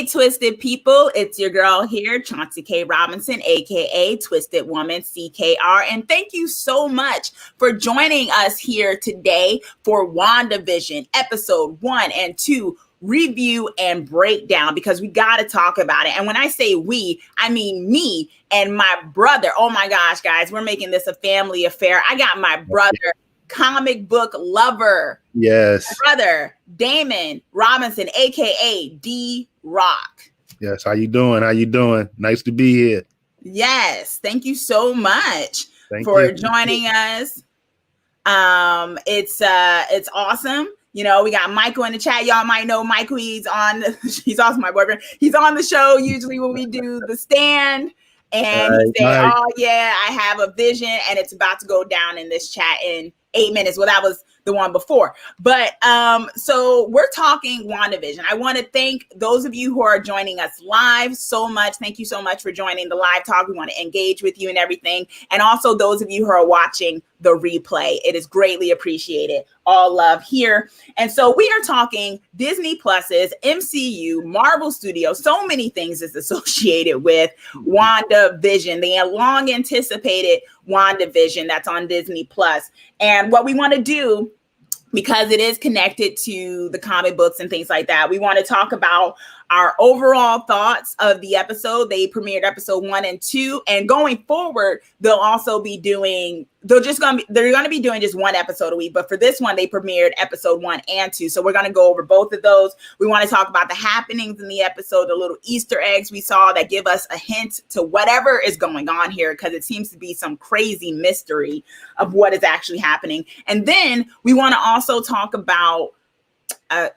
Hey, Twisted people, it's your girl here, Chauncey K Robinson, aka Twisted Woman CKR. And thank you so much for joining us here today for WandaVision episode 1 and 2 review and breakdown, because we got to talk about it. And when I say we, I mean me and my brother. Oh my gosh, guys, we're making this a family affair. I got my brother, comic book lover. Yes. Brother, Damon Robinson, aka D-Rock. Yes. How you doing? How you doing? Nice to be here. Yes. Thank you so much for joining us. It's awesome. You know, we got Michael in the chat. Y'all might know Michael. He's also my boyfriend. He's on the show usually when we do the stand. And he said, oh yeah, I have a vision, and it's about to go down in this chat in 8 minutes. Well, that was the one before. But so we're talking WandaVision. I want to thank those of you who are joining us live so much. Thank you so much for joining the live talk. We want to engage with you and everything. And also those of you who are watching the replay. It is greatly appreciated. All love here. And so we are talking Disney Plus's MCU, Marvel Studios, so many things is associated with WandaVision, the long anticipated WandaVision that's on Disney Plus. And what we want to do, because it is connected to the comic books and things like that, we want to talk about our overall thoughts of the episode. They premiered episode 1 and 2, and going forward, they're going to be doing just one episode a week. But for this one, they premiered episode 1 and 2. So we're going to go over both of those. We want to talk about the happenings in the episode, the little Easter eggs we saw that give us a hint to whatever is going on here, because it seems to be some crazy mystery of what is actually happening. And then we want to also talk about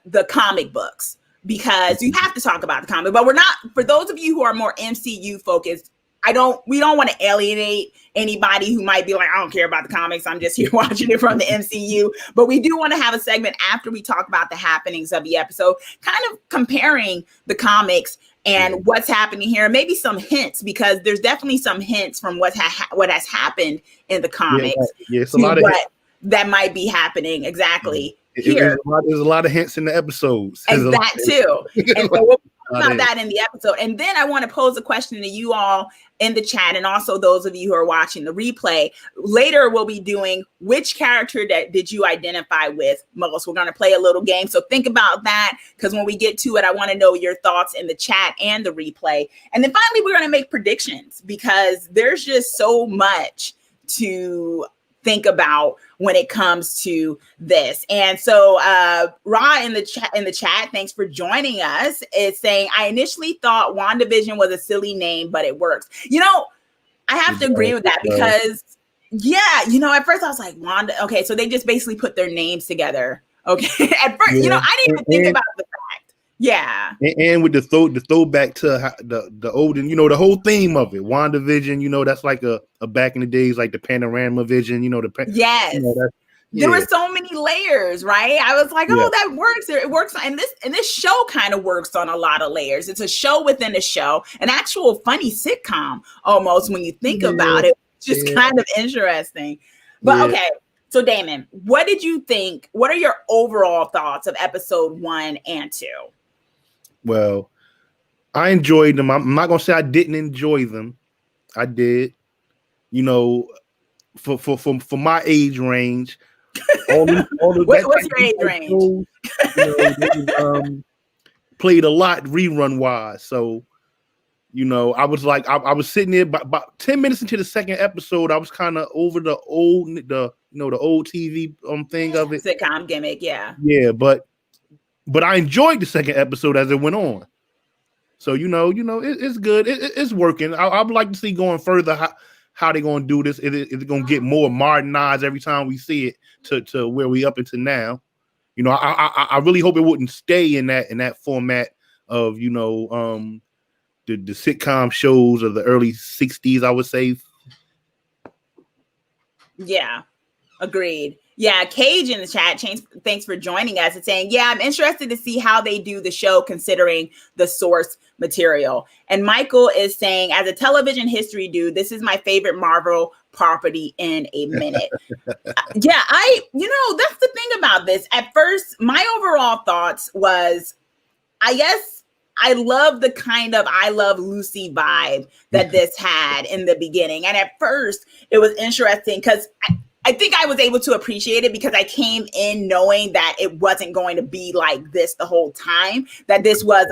the comic books, because you have to talk about the comic, but we're not, for those of you who are more MCU focused, we don't want to alienate anybody who might be like, I don't care about the comics, I'm just here watching it from the MCU. But we do want to have a segment after we talk about the happenings of the episode, kind of comparing the comics and what's happening here, maybe some hints, because there's definitely some hints from what has happened in the comics. It's a lot of what that might be happening exactly. Here. There's a lot of hints in the episodes. And that too. And so we'll talk about that in the episode. And then I want to pose a question to you all in the chat, and also those of you who are watching the replay. Later, we'll be doing which character that did you identify with most. We're going to play a little game. So think about that, because when we get to it, I want to know your thoughts in the chat and the replay. And then finally, we're going to make predictions, because there's just so much to think about when it comes to this. And so Ra in the chat, thanks for joining us, is saying, I initially thought WandaVision was a silly name, but it works. You know, I have to agree with that, because at first I was like, Wanda, okay, so they just basically put their names together. Okay. At first, I didn't even think about the fact. Yeah. And with the throwback to the old, and the whole theme of it, WandaVision, that's like a back in the days, like the panorama vision, yes. There were so many layers, right? I was like, oh, that works. It works. And this show kind of works on a lot of layers. It's a show within a show, an actual funny sitcom almost when you think about it. Just kind of interesting. But okay. So Damon, what did you think? What are your overall thoughts of episode 1 and 2? Well, I enjoyed them. I'm not gonna say I didn't enjoy them. I did. For my age range. What's your age range? Played a lot rerun wise. So, I was like, I was sitting there about 10 minutes into the second episode. I was kind of over the old TV thing of it. Sitcom gimmick, yeah. Yeah, but I enjoyed the second episode as it went on. So, it's good. It's working. I would like to see going further how they're going to do this. Is it going to get more modernized every time we see it to where we up into now? I really hope it wouldn't stay in that format of, the sitcom shows of the early 60s, I would say. Yeah, agreed. Yeah, Cage in the chat, thanks for joining us. It's saying, I'm interested to see how they do the show considering the source material. And Michael is saying, as a television history dude, this is my favorite Marvel property in a minute. That's the thing about this. At first, my overall thoughts was, I guess I love the kind of I Love Lucy vibe that this had in the beginning. And at first it was interesting because I think I was able to appreciate it because I came in knowing that it wasn't going to be like this the whole time, that this was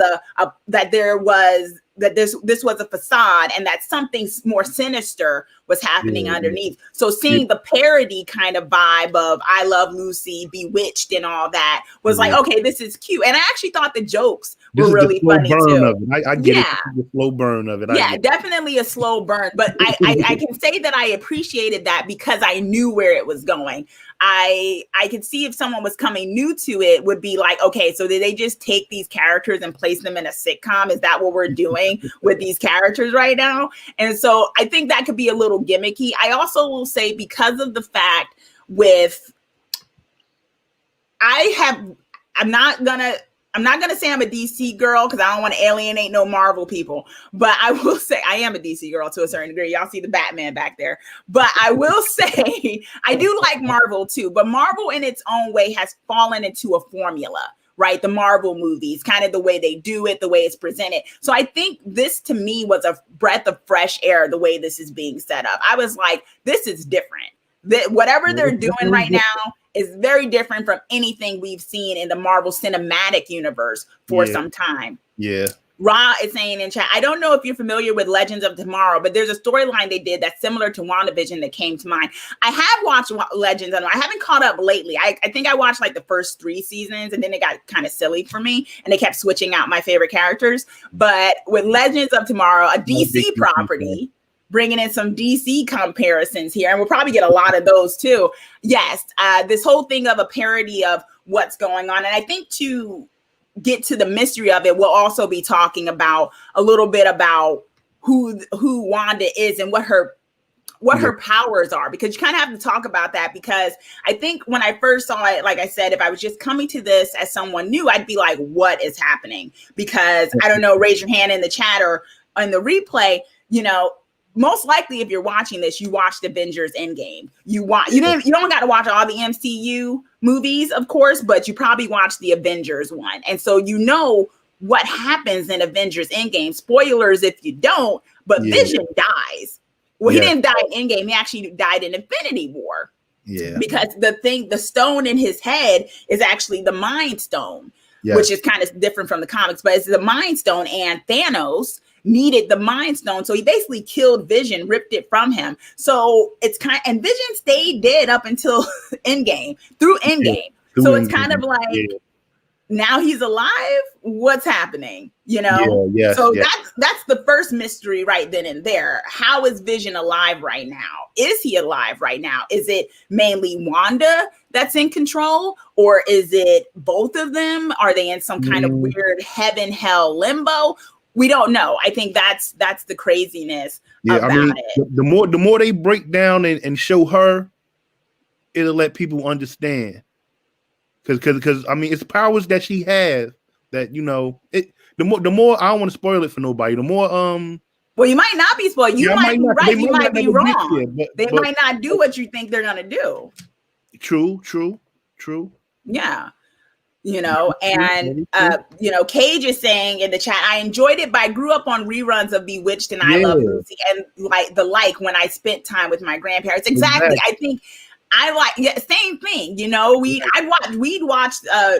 this was a facade and that something more sinister was happening underneath. So seeing the parody kind of vibe of I Love Lucy, Bewitched and all that was like, okay, this is cute. And I actually thought the jokes were really funny too. I get it. The slow burn of it. Yeah, definitely a slow burn. But I can say that I appreciated that because I knew where it was going. I could see if someone was coming new to it would be like, okay, so did they just take these characters and place them in a sitcom? Is that what we're doing with these characters right now? And so I think that could be a little gimmicky. I also will say because of the fact I'm not gonna say I'm a DC girl because I don't want to alienate no Marvel people, but I will say I am a DC girl to a certain degree. Y'all see the Batman back there, but I will say I do like Marvel too, but Marvel in its own way has fallen into a formula, right? The Marvel movies, kind of the way they do it, the way it's presented. So I think this to me was a breath of fresh air, the way this is being set up. I was like, this is different. Whatever they're doing right now is very different from anything we've seen in the Marvel Cinematic Universe for some time. Yeah. Ra is saying in chat, I don't know if you're familiar with Legends of Tomorrow, but there's a storyline they did that's similar to WandaVision that came to mind. I have watched Legends, and I haven't caught up lately. I think I watched like the first 3 seasons, and then it got kind of silly for me, and they kept switching out my favorite characters. But with Legends of Tomorrow, a DC property, bringing in some DC comparisons here, and we'll probably get a lot of those too. Yes, this whole thing of a parody of what's going on, and I think to get to the mystery of it, we'll also be talking about a little bit about who Wanda is and what her powers are, because you kind of have to talk about that, because I think when I first saw it, like I said, if I was just coming to this as someone new, I'd be like, what is happening? Because I don't know, raise your hand in the chat or on the replay, most likely if you're watching this, you watched Avengers Endgame. You don't got to watch all the MCU movies, of course, but you probably watched the Avengers one. And so you know what happens in Avengers Endgame. Spoilers if you don't, but Vision dies. Well, he didn't die in Endgame. He actually died in Infinity War. Yeah. Because the stone in his head is actually the Mind Stone, which is kind of different from the comics, but it's the Mind Stone, and Thanos needed the Mind Stone. So he basically killed Vision, ripped it from him. So it's and Vision stayed dead up until Endgame, through Endgame. So it's kind of like, now he's alive. What's happening? So that's the first mystery right then and there. How is Vision alive right now? Is he alive right now? Is it mainly Wanda that's in control, or is it both of them? Are they in some kind of weird heaven, hell limbo? We don't know. I think that's the craziness about it. The more they break down and show her, it'll let people understand. Because it's powers that she has that the more I don't want to spoil it for nobody. The more well, you might not be spoiled. You might be right. You might be wrong. They might not do what you think they're gonna do. True. Yeah. Cage is saying in the chat, I enjoyed it, but I grew up on reruns of Bewitched and I Love Lucy and when I spent time with my grandparents. Exactly. I think same thing. We'd watch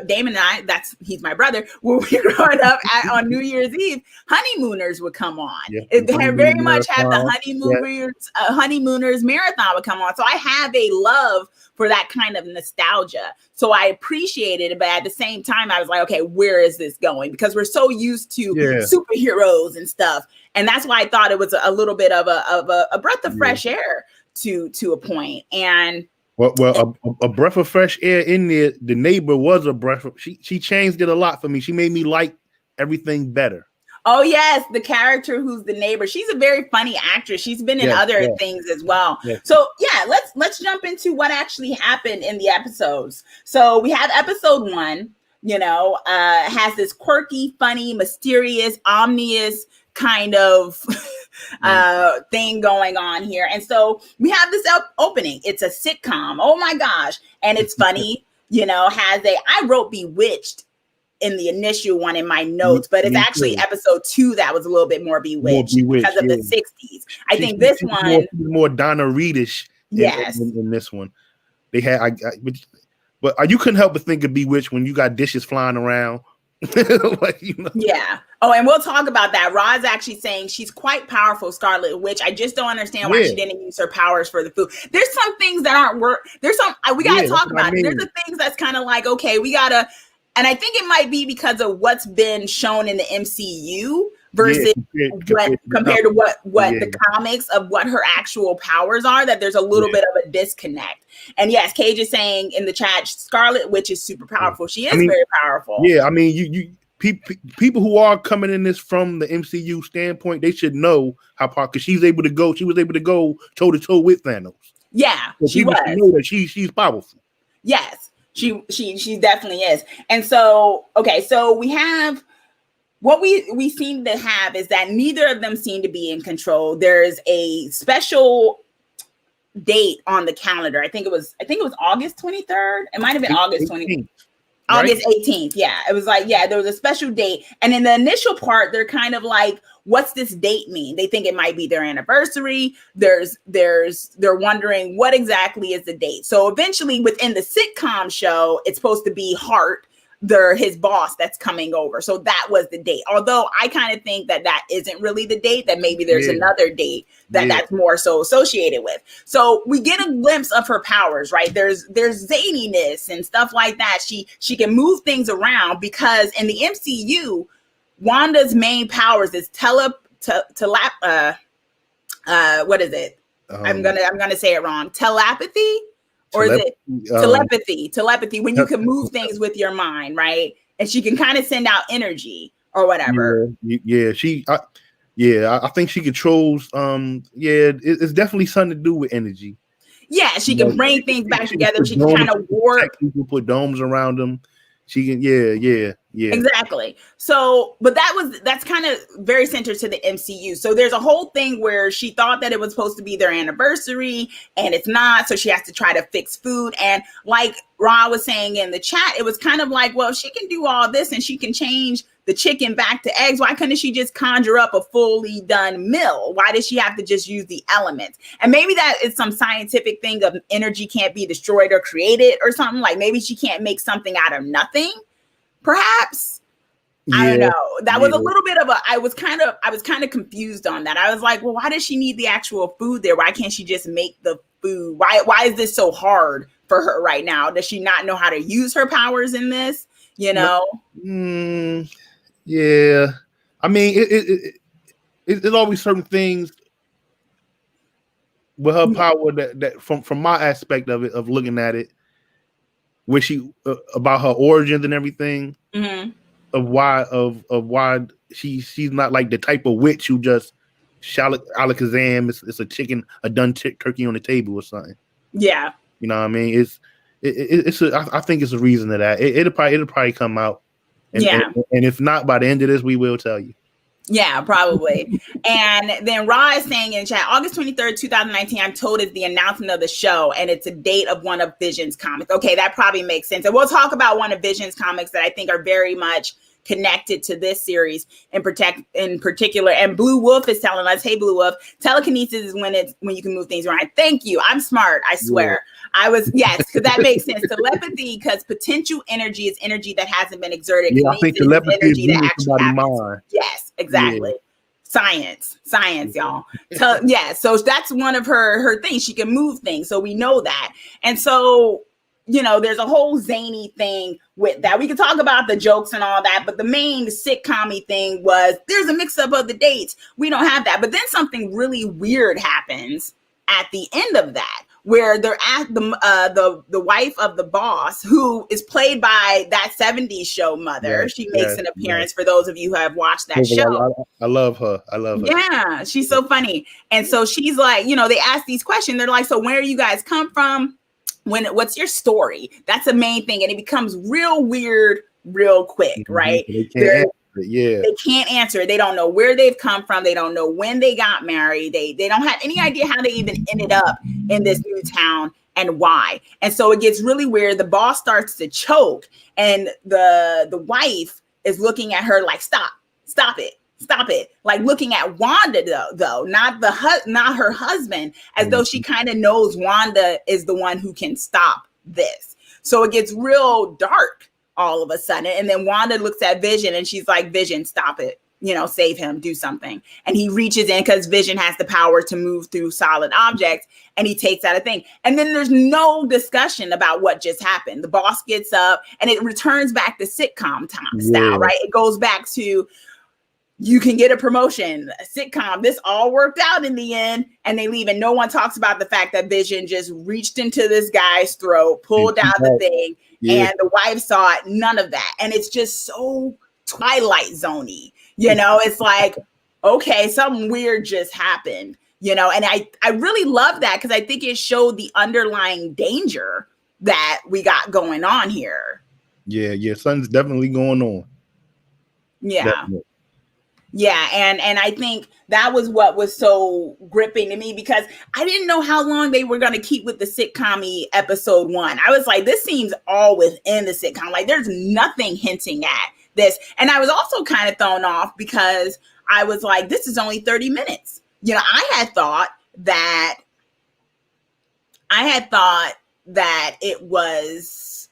Damon and I, he's my brother, when we were growing up on New Year's Eve, Honeymooners would come on. It very much had the Honeymooners marathon would come on. So I have a love for that kind of nostalgia. So I appreciated it, but at the same time, I was like, okay, where is this going? Because we're so used to superheroes and stuff. And that's why I thought it was a little bit of a breath of fresh air to a point. And a breath of fresh air in there. The neighbor was a breath. She changed it a lot for me. She made me like everything better. Oh yes, the character who's the neighbor. She's a very funny actress. She's been in other things as well. Yes. So let's jump into what actually happened in the episodes. So we have episode 1. Has this quirky, funny, mysterious, ominous kind of thing going on here. And so we have this opening. It's a sitcom. Oh my gosh. And it's funny, I wrote Bewitched in the initial one in my notes, but it's actually episode 2 that was a little bit more bewitched because of the 60s. I think this one more Donna Reedish. Yes, in this one, they had. But you couldn't help but think of Bewitched when you got dishes flying around. Like, you know. Yeah. Oh, and we'll talk about that. Rod's actually saying she's quite powerful, Scarlet Witch. I just don't understand why she didn't use her powers for the food. There's some things that aren't work. There's some we gotta talk about it. There's the things that's kind of like, okay, we gotta, and I think it might be because of what's been shown in the MCU versus compared to what the comics of what her actual powers are, that there's a little bit of a disconnect. And yes, Cage is saying in the chat, Scarlet Witch is super powerful. She is very powerful. Yeah, I mean, you people who are coming in this from the MCU standpoint, they should know how powerful, because she was able to go toe to toe with Thanos. Yeah, so she was. Know that she's powerful. Yes, she definitely is. And so, okay, so we have what we seem to have is that neither of them seem to be in control. There's a special date on the calendar. I think it was August 23rd. It might have been August 20th. August 18th. Yeah. It was like, there was a special date. And in the initial part, they're kind of like, what's this date mean? They think it might be their anniversary. They're wondering what exactly is the date. So eventually within the sitcom show, it's supposed to be Hart, his boss, that's coming over. So that was the date. Although I kind of think that isn't really the date, that maybe there's another date that's more so associated with. So we get a glimpse of her powers, right? There's zaniness and stuff like that. She can move things around, because in the MCU, Wanda's main powers is what is it? I'm gonna say it wrong. Telepathy. Or is it telepathy, when you can move things with your mind, right? And she can kind of send out energy or whatever. I think she controls. It's definitely something to do with energy. Yeah, she can bring things back together. She can kind of warp. People put domes around them. She can, yeah. Exactly. So, but that's kind of very centered to the MCU. So there's a whole thing where she thought that it was supposed to be their anniversary and it's not. So she has to try to fix food. And like Ron was saying in the chat, it was kind of like, well, she can do all this and she can change the chicken back to eggs. Why couldn't she just conjure up a fully done meal? Why does she have to just use the elements? And maybe that is some scientific thing of energy can't be destroyed or created or something. Like maybe she can't make something out of nothing. Perhaps. I don't know. That was a little bit of I was kind of confused on that. I was like, well, why does she need the actual food there? Why can't she just make the food? Why is this so hard for her right now? Does she not know how to use her powers in this? You know? Yeah. I mean, it's always certain things with her power that from my aspect of it, of looking at it, where she about her origins and everything, of why she's not like the type of witch who just alakazam. It's a chicken, a done turkey on the table or something. Yeah, you know what I mean. I think it's a reason to that. It'll probably come out. And if not, by the end of this, we will tell you. Yeah, probably. And then Ra is saying in chat, August 23rd, 2019, I'm told is the announcement of the show, and it's a date of one of Vision's comics. Okay, that probably makes sense. And we'll talk about one of Vision's comics that I think are very much connected to this series in particular. And Blue Wolf is telling us, hey, Blue Wolf, telekinesis is when you can move things around. Thank you. I'm smart, I swear. Yeah. Because that makes sense. Telepathy, because potential energy is energy that hasn't been exerted. Yeah, I think telepathy is energy that actually happens. Yes, exactly. Yeah. Science, y'all. So that's one of her things. She can move things. So we know that. And so, there's a whole zany thing with that. We could talk about the jokes and all that, but the main sitcom-y thing was there's a mix-up of the dates. We don't have that. But then something really weird happens at the end of that, where they're at the wife of the boss, who is played by that 70s show mother. Yes, she makes an appearance for those of you who have watched that show. I love her. Yeah, she's so funny. And so she's like, they ask these questions. They're like, so where you guys come from? What's your story? That's the main thing. And it becomes real weird, real quick, right? They can't answer. They don't know where they've come from. They don't know when they got married. They don't have any idea how they even ended up in this new town and why. And so it gets really weird. The boss starts to choke, and the wife is looking at her like, stop it. Like looking at Wanda though, not her husband, as though she kind of knows Wanda is the one who can stop this. So it gets real dark all of a sudden. And then Wanda looks at Vision and she's like, Vision, stop it. Save him, do something. And he reaches in because Vision has the power to move through solid objects, and he takes out a thing. And then there's no discussion about what just happened. The boss gets up and it returns back to sitcom style, right? It goes back to, you can get a promotion, a sitcom. This all worked out in the end, and they leave. And no one talks about the fact that Vision just reached into this guy's throat, pulled out the thing, and the wife saw it. None of that. And it's just so Twilight Zone-y. It's like, okay, something weird just happened, and I really love that because I think it showed the underlying danger that we got going on here. Yeah, something's definitely going on. Yeah. Definitely. Yeah, and I think that was what was so gripping to me, because I didn't know how long they were going to keep with the sitcom-y episode 1. I was like, this seems all within the sitcom. Like, there's nothing hinting at this. And I was also kind of thrown off because I was like, this is only 30 minutes. I had thought that it was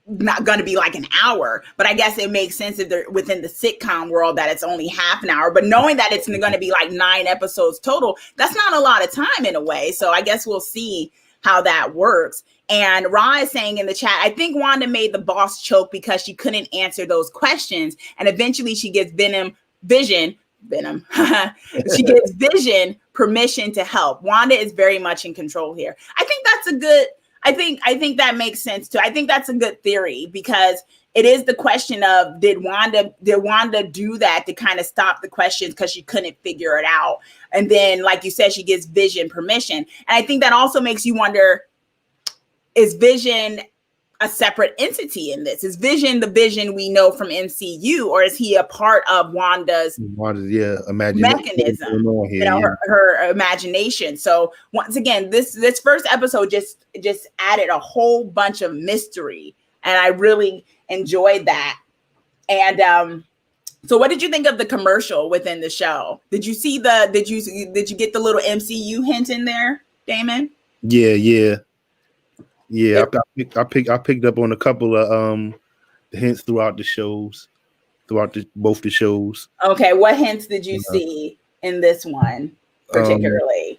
not going to be like an hour, but I guess it makes sense if they're within the sitcom world that it's only half an hour. But knowing that it's going to be like 9 episodes total, that's not a lot of time in a way. So I guess we'll see how that works. And Ra is saying in the chat, I think Wanda made the boss choke because she couldn't answer those questions. And eventually she gives Vision she gives Vision permission to help. Wanda is very much in control here. I think that's a good, I think that makes sense too. I think that's a good theory, because it is the question of, did Wanda do that to kind of stop the questions because she couldn't figure it out? And then, like you said, she gives Vision permission. And I think that also makes you wonder, is Vision a separate entity in this? Is Vision the Vision we know from MCU, or is he a part of Wanda's mechanism? Her imagination. So once again, this first episode just added a whole bunch of mystery, and I really enjoyed that. And so what did you think of the commercial within the show? Did you see did you get the little MCU hint in there, Damon? Yeah. I picked up on a couple of hints throughout the shows, both the shows. Okay, what hints did you see in this one particularly?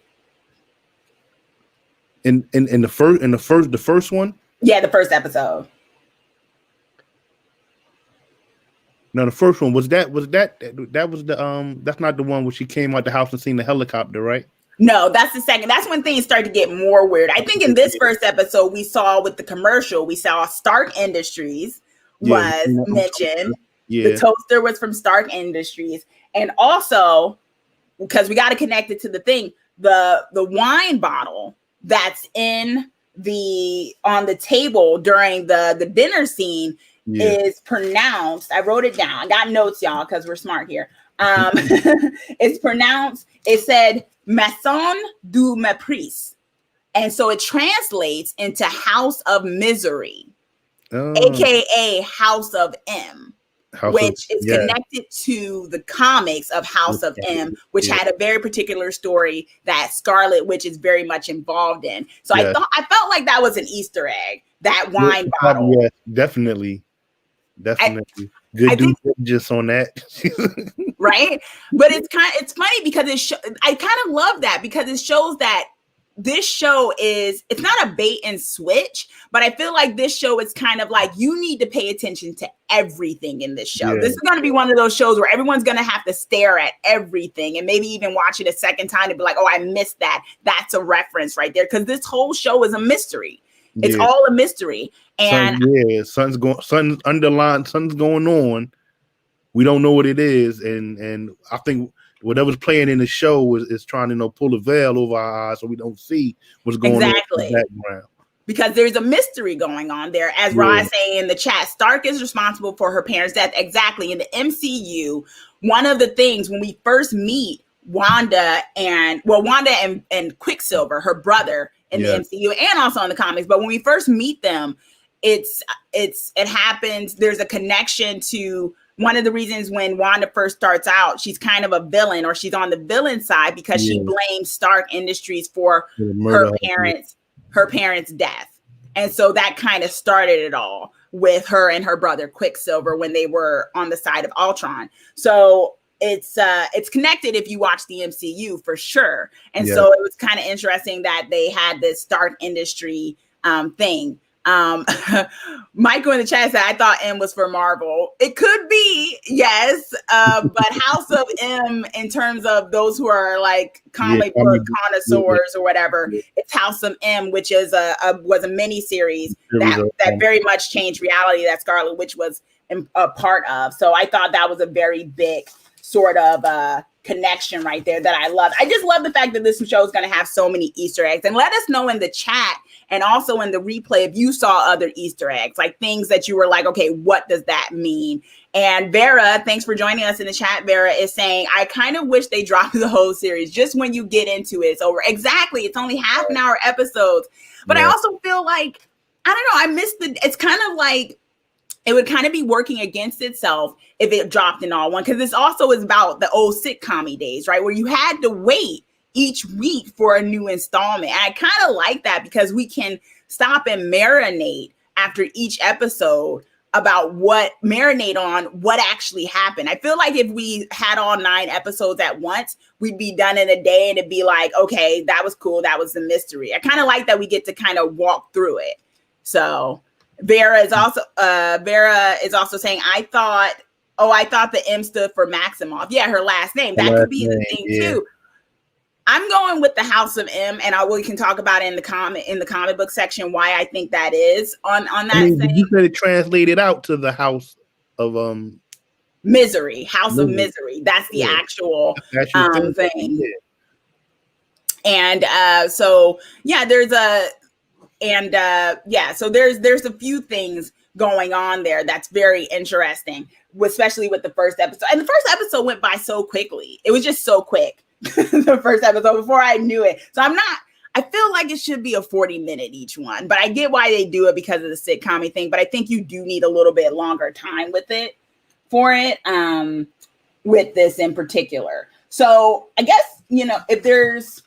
In the first one? Yeah, the first episode. No, the first one was that's not the one where she came out the house and seen the helicopter, right? No, that's the second. That's when things start to get more weird. I think in this first episode, we saw with the commercial, we saw Stark Industries was mentioned. Yeah. The toaster was from Stark Industries. And also, because we got to connect it to the thing, the wine bottle that's on the table during the dinner scene is pronounced. I wrote it down. I got notes, y'all, because we're smart here. It's pronounced, it said Maison du Mépris. And so it translates into House of Misery, aka House of M, which is connected to the comics of House of M, which had a very particular story that Scarlet Witch is very much involved in. So I felt like that was an Easter egg, that wine bottle. Yeah, definitely. Good due diligence on that. Right? But it's funny because I kind of love that, because it shows that this show it's not a bait and switch, but I feel like this show is kind of like, you need to pay attention to everything in this show. This is going to be one of those shows where everyone's going to have to stare at everything and maybe even watch it a second time to be like, oh, I missed that. That's a reference right there. Because this whole show is a mystery. It's all a mystery. And something's going on. We don't know what it is. And I think whatever's playing in the show is trying to pull the veil over our eyes so we don't see what's going on in the background. Because there's a mystery going on there. As Rod saying in the chat, Stark is responsible for her parents' death. Exactly. In the MCU, one of the things when we first meet Wanda and Quicksilver, her brother, in the MCU and also in the comics. But when we first meet them, it happens. There's a connection to one of the reasons when Wanda first starts out, she's kind of a villain, or she's on the villain side because she blames Stark Industries for her parents' death. And so that kind of started it all with her and her brother Quicksilver when they were on the side of Ultron. So it's connected if you watch the MCU for sure. And so it was kind of interesting that they had this Stark Industry thing. Michael in the chat said, I thought M was for Marvel. It could be, yes. But House of M, in terms of those who are like comic book connoisseurs or whatever, it's House of M, which is was a mini series that very much changed reality that Scarlet Witch was a part of. So I thought that was a very big sort of connection right there that I love. I just love the fact that this show is going to have so many Easter eggs. And let us know in the chat and also in the replay if you saw other Easter eggs, like things that you were like, okay, what does that mean? And Vera, thanks for joining us in the chat. Vera is saying, I kind of wish they dropped the whole series. Just when you get into it, it's over. Exactly. It's only half an hour episodes. But I also feel like, I don't know, I missed it's kind of like, it would kind of be working against itself if it dropped in all one, because this also is about the old sitcom days, right? Where you had to wait each week for a new installment. And I kind of like that because we can stop and marinate after each episode about marinate on what actually happened. I feel like if we had all 9 episodes at once, we'd be done in a day and it'd be like, okay, that was cool. That was the mystery. I kind of like that we get to kind of walk through it. So Vera is also saying, I thought the M stood for Maximoff. Yeah, her last name. That could be the thing too. I'm going with the House of M, and we can talk about it in the comic book section why I think that is on that. You said it translated out to the House of Misery, House of Misery. That's the actual thing. Yeah. And so there's a few things going on there that's very interesting, especially with the first episode. And the first episode went by so quickly. It was just so quick. The first episode before I knew it. So I feel like it should be a 40-minute each one, but I get why they do it because of the sitcom thing. But I think you do need a little bit longer time with it with this in particular. So I guess, if there's,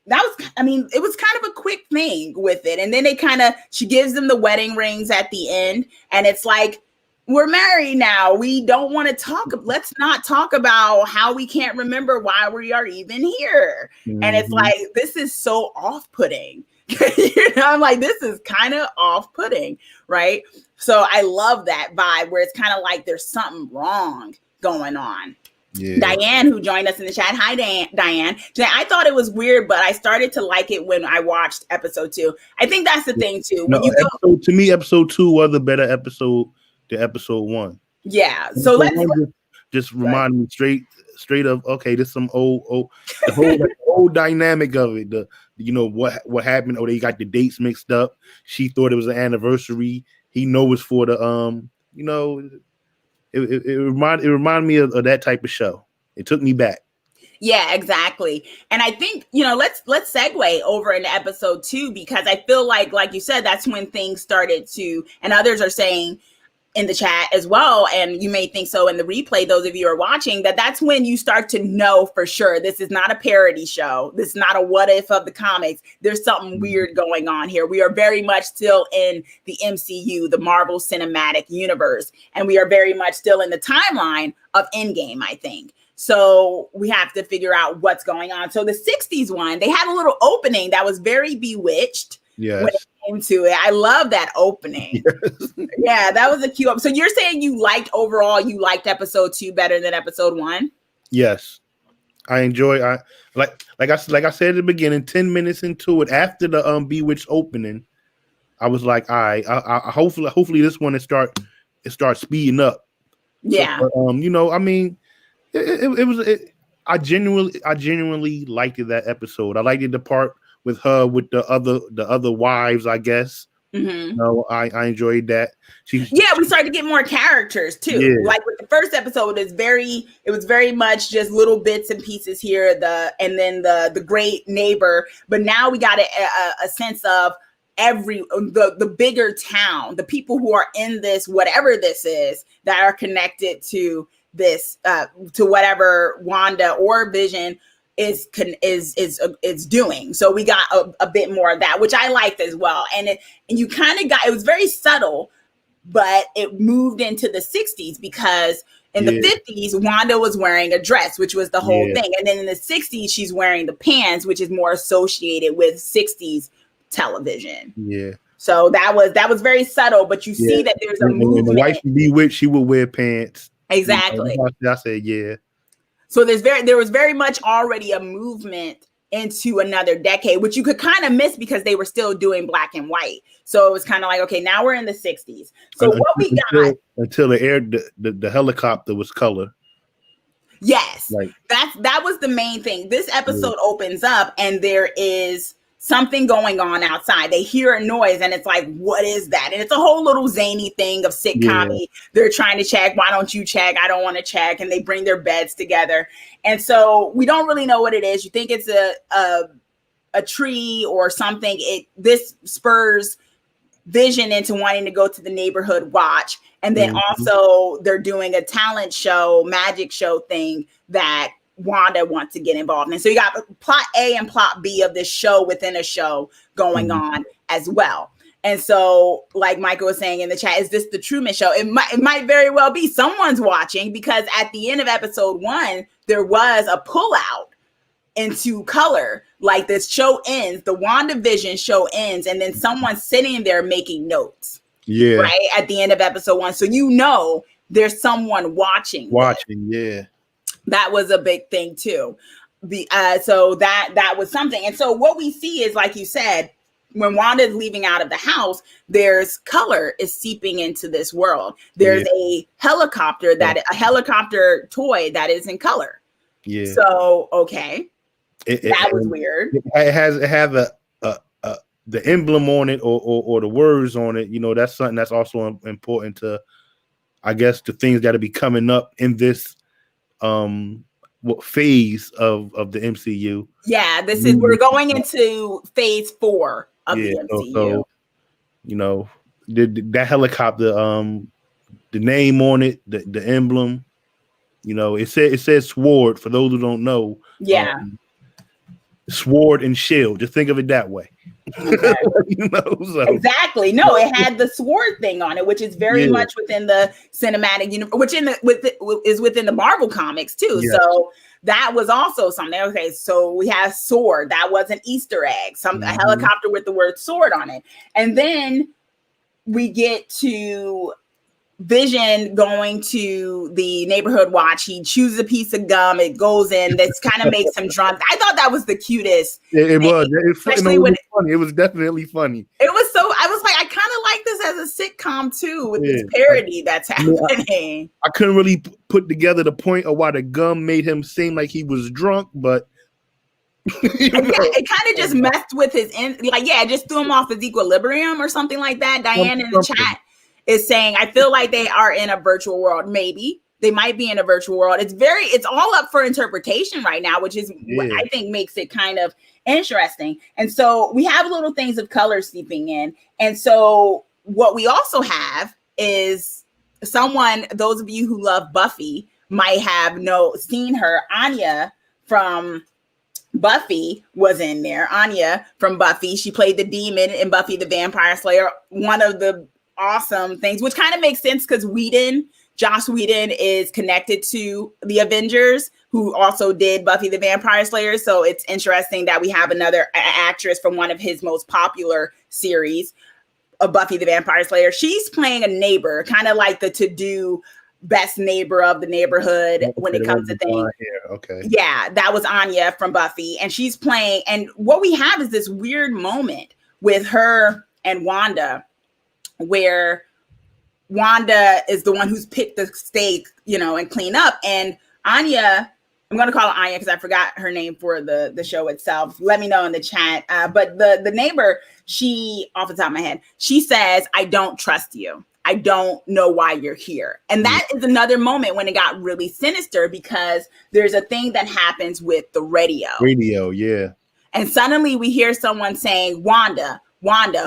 it was kind of a quick thing with it. And then she gives them the wedding rings at the end. And it's like, we're married now. We don't want to let's not talk about how we can't remember why we are even here. Mm-hmm. And it's like, this is so off-putting. I'm like, this is kind of off-putting, right? So I love that vibe where it's kind of like there's something wrong going on. Yeah. Diane, who joined us in the chat. Hi, Diane. I thought it was weird, but I started to like it when I watched episode 2. I think that's the thing too. To me, episode 2 was a better episode than episode 1. Yeah. So let's just remind me straight of, okay, this some old the whole old dynamic of it. What happened? Oh, they got the dates mixed up. She thought it was an anniversary. He knows for the It reminded me of that type of show. It took me back. Yeah, exactly. And I think, let's segue over into episode 2, because I feel like you said, that's when things started to, and others are saying in the chat as well, and you may think so in the replay, those of you who are watching, that's when you start to know for sure this is not a parody show. This is not a what if of the comics. There's something weird going on here. We are very much still in the MCU, the Marvel Cinematic Universe, and we are very much still in the timeline of Endgame, I think. So we have to figure out what's going on. So the 60s one, they had a little opening that was very bewitched. Yes. When it came to it. I love that opening. Yes. Yeah, that was a cute up. So you're saying you liked episode 2 better than episode 1? Yes. I like I said at the beginning, 10 minutes into it, after the Bewitched opening, I was like, all right, I hopefully this one it starts speeding up. Yeah. So, it was I genuinely liked that episode. I liked the part with her with the other wives, I guess. No, I enjoyed that. We started to get more characters too. Yeah. Like with the first episode, it was very much just little bits and pieces here, and then the great neighbor. But now we got a sense of the bigger town, the people who are in this, whatever this is, that are connected to this, to whatever Wanda or Vision is doing. So we got a bit more of that, which I liked as well. And you kind of it was very subtle, but it moved into the 60s because in the 50s, Wanda was wearing a dress, which was the whole thing. And then in the 60s, she's wearing the pants, which is more associated with 60s television. Yeah. So that was very subtle, but you see that there's a movement. When the wife would be with, she would wear pants. Exactly. I said, yeah. So there was very much already a movement into another decade, which you could kind of miss because they were still doing black and white. So it was kind of like, okay, now we're in the 60s. So what we got until the helicopter was color. Yes, that was the main thing. This episode opens up and there is something going on outside. They hear a noise and it's like, what is that? And it's a whole little zany thing of sitcom-y. They're trying to check. Why don't you check? I don't want to check. And they bring their beds together. And so we don't really know what it is. You think it's a tree or something. This spurs Vision into wanting to go to the neighborhood watch. And then also they're doing a talent show, magic show thing that Wanda wants to get involved in. So you got plot A and plot B of this show within a show going on as well. And so, like Michael was saying in the chat, is this the Truman Show? It might very well be. Someone's watching, because at the end of episode 1, there was a pullout into color. Like, this show ends, the Wanda Vision show ends, and then someone's sitting there making notes. Yeah. Right at the end of episode 1. So there's someone watching. That was a big thing too. So that was something. And so what we see is, like you said, when Wanda is leaving out of the house, there's color is seeping into this world. There's a helicopter a helicopter toy that is in color. Yeah. So okay, that was weird. It has the emblem on it or the words on it. You know, that's something that's also important to, I guess, the things that will be coming up in this phase of the MCU. Yeah, we're going into phase 4 of the MCU. So, you know, that helicopter, the name on it, the emblem, you know, it says sword for those who don't know. Yeah. Sword and shield. Just think of it that way. Okay. Exactly. No, it had the sword thing on it, which is very much within the cinematic universe, which is within the Marvel comics too. Yeah. So that was also something. Okay, so we have sword. That was an Easter egg. A helicopter with the word sword on it, and then we get to Vision going to the neighborhood watch. He chooses a piece of gum. It goes in. This kind of makes him drunk. I thought that was the cutest. It was. It was funny. It was definitely funny. It was so. I was like, I kind of like this as a sitcom too, with this parody that's happening. I couldn't really put together the point of why the gum made him seem like he was drunk, but it kind of just messed with his it just threw him off his equilibrium or something like that. Diane in the chat is saying, I feel like they are in a virtual world. Maybe they might be in a virtual world. It's all up for interpretation right now, which is what I think makes it kind of interesting. And so we have little things of color seeping in. And so what we also have is those of you who love Buffy might have seen her. Anya from Buffy was in there. Anya from Buffy. She played the demon in Buffy the Vampire Slayer. One of the awesome things, which kind of makes sense because Joss Whedon is connected to the Avengers, who also did Buffy the Vampire Slayer. So it's interesting that we have another actress from one of his most popular series of Buffy the Vampire Slayer. She's playing a neighbor, kind of like the to-do best neighbor of the neighborhood when it comes to things. Okay. Yeah, that was Anya from Buffy. And she's playing, and what we have is this weird moment with her and Wanda, where Wanda is the one who's picked the steak, and clean up. And Anya I'm going to call her Anya because I forgot her name for the show itself. Let me know in the chat. But the neighbor, she, off the top of my head, she says, I don't trust you. I don't know why you're here. And that is another moment when it got really sinister, because there's a thing that happens with the radio. Yeah. And suddenly we hear someone saying, Wanda,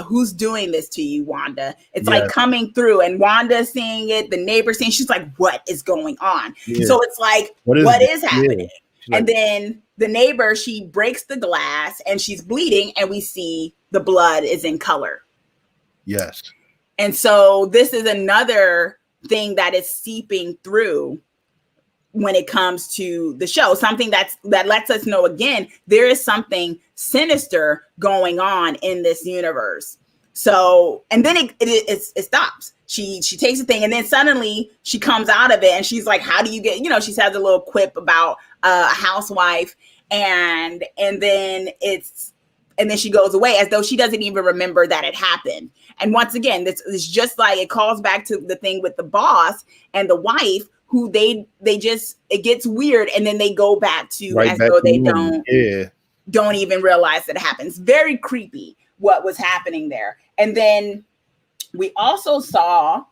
who's doing this to you, Wanda? It's like coming through, and Wanda seeing it, the neighbor seeing, she's like, what is going on? Yeah. So it's like, what is happening? Yeah. And then the neighbor, she breaks the glass and she's bleeding, and we see the blood is in color. Yes. And so this is another thing that is seeping through when it comes to the show, something that lets us know, again, there is something sinister going on in this universe. So, and then it stops. She takes the thing, and then suddenly she comes out of it, and she's like, how do you get, she has a little quip about a housewife, and then she goes away as though she doesn't even remember that it happened. And once again, this is just like, it calls back to the thing with the boss and the wife, who they just, it gets weird, and then they go back to as though they don't even realize that it happens. Very creepy what was happening there. And then we also saw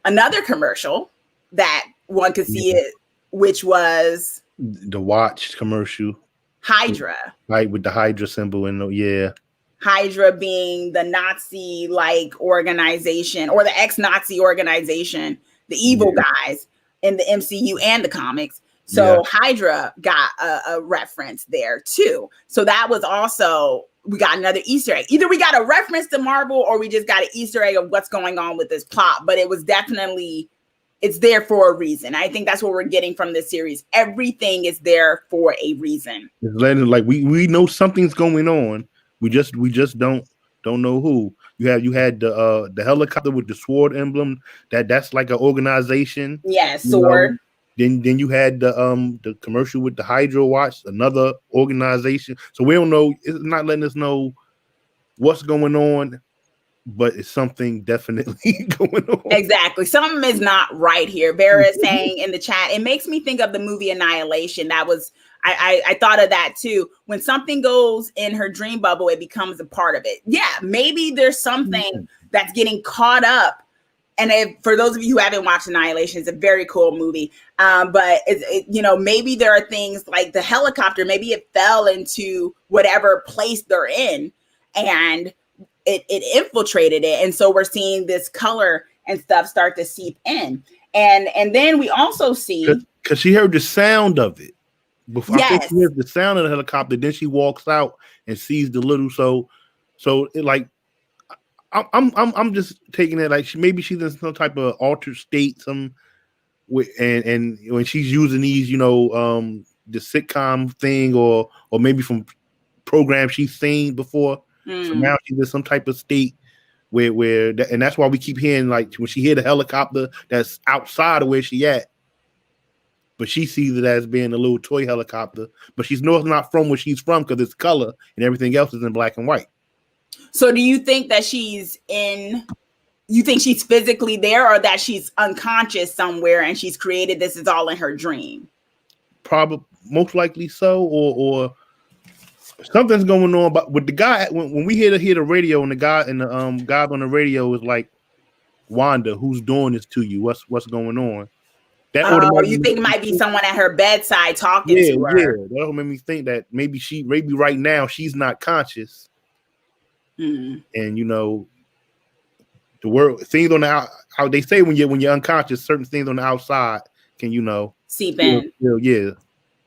another commercial that one could see it, which was the watch commercial. Hydra. Right, with the Hydra symbol in the, Hydra being the Nazi-like organization, or the ex-Nazi organization, the evil guys in the MCU and the comics. So Hydra got a reference there too. So that was also, we got another Easter egg. Either we got a reference to Marvel, or we just got an Easter egg of what's going on with this plot. But it was definitely, it's there for a reason. I think that's what we're getting from this series. Everything is there for a reason. It's like we know something's going on. We just don't know who. You had the helicopter with the sword emblem. That's like an organization. Yeah, sword. Then you had the commercial with the Hydra watch, another organization. So we don't know. It's not letting us know what's going on, but it's something definitely going on. Exactly. Something is not right here. Vera is saying in the chat, it makes me think of the movie Annihilation. That was, I thought of that too. When something goes in her dream bubble, it becomes a part of it. Yeah, maybe there's something that's getting caught up. And for those of you who haven't watched Annihilation, it's a very cool movie. But maybe there are things like the helicopter, maybe it fell into whatever place they're in, and it infiltrated it. And so we're seeing this color and stuff start to seep in. And then we also see, because she heard the sound of it. Before, I think she hears the sound of the helicopter, then she walks out and sees the little, so it, like, I'm just taking it like maybe she's in some type of altered state, and when she's using these, the sitcom thing, or maybe from programs she's seen before. So now she's in some type of state where and that's why we keep hearing, like, when she hear the helicopter that's outside of where she at, but she sees it as being a little toy helicopter, but she's not from where she's from, because it's color and everything else is in black and white. So do you think that you think she's physically there, or that she's unconscious somewhere and she's created this is all in her dream? Probably, most likely so, or something's going on. But with the guy, when we hear the radio, and the guy and the guy on the radio is like, Wanda, who's doing this to you? What's going on? You think it might be someone at her bedside talking to her? Yeah, that'll make me think that maybe right now she's not conscious. And the world, things on the how they say when you're unconscious, certain things on the outside can seep in.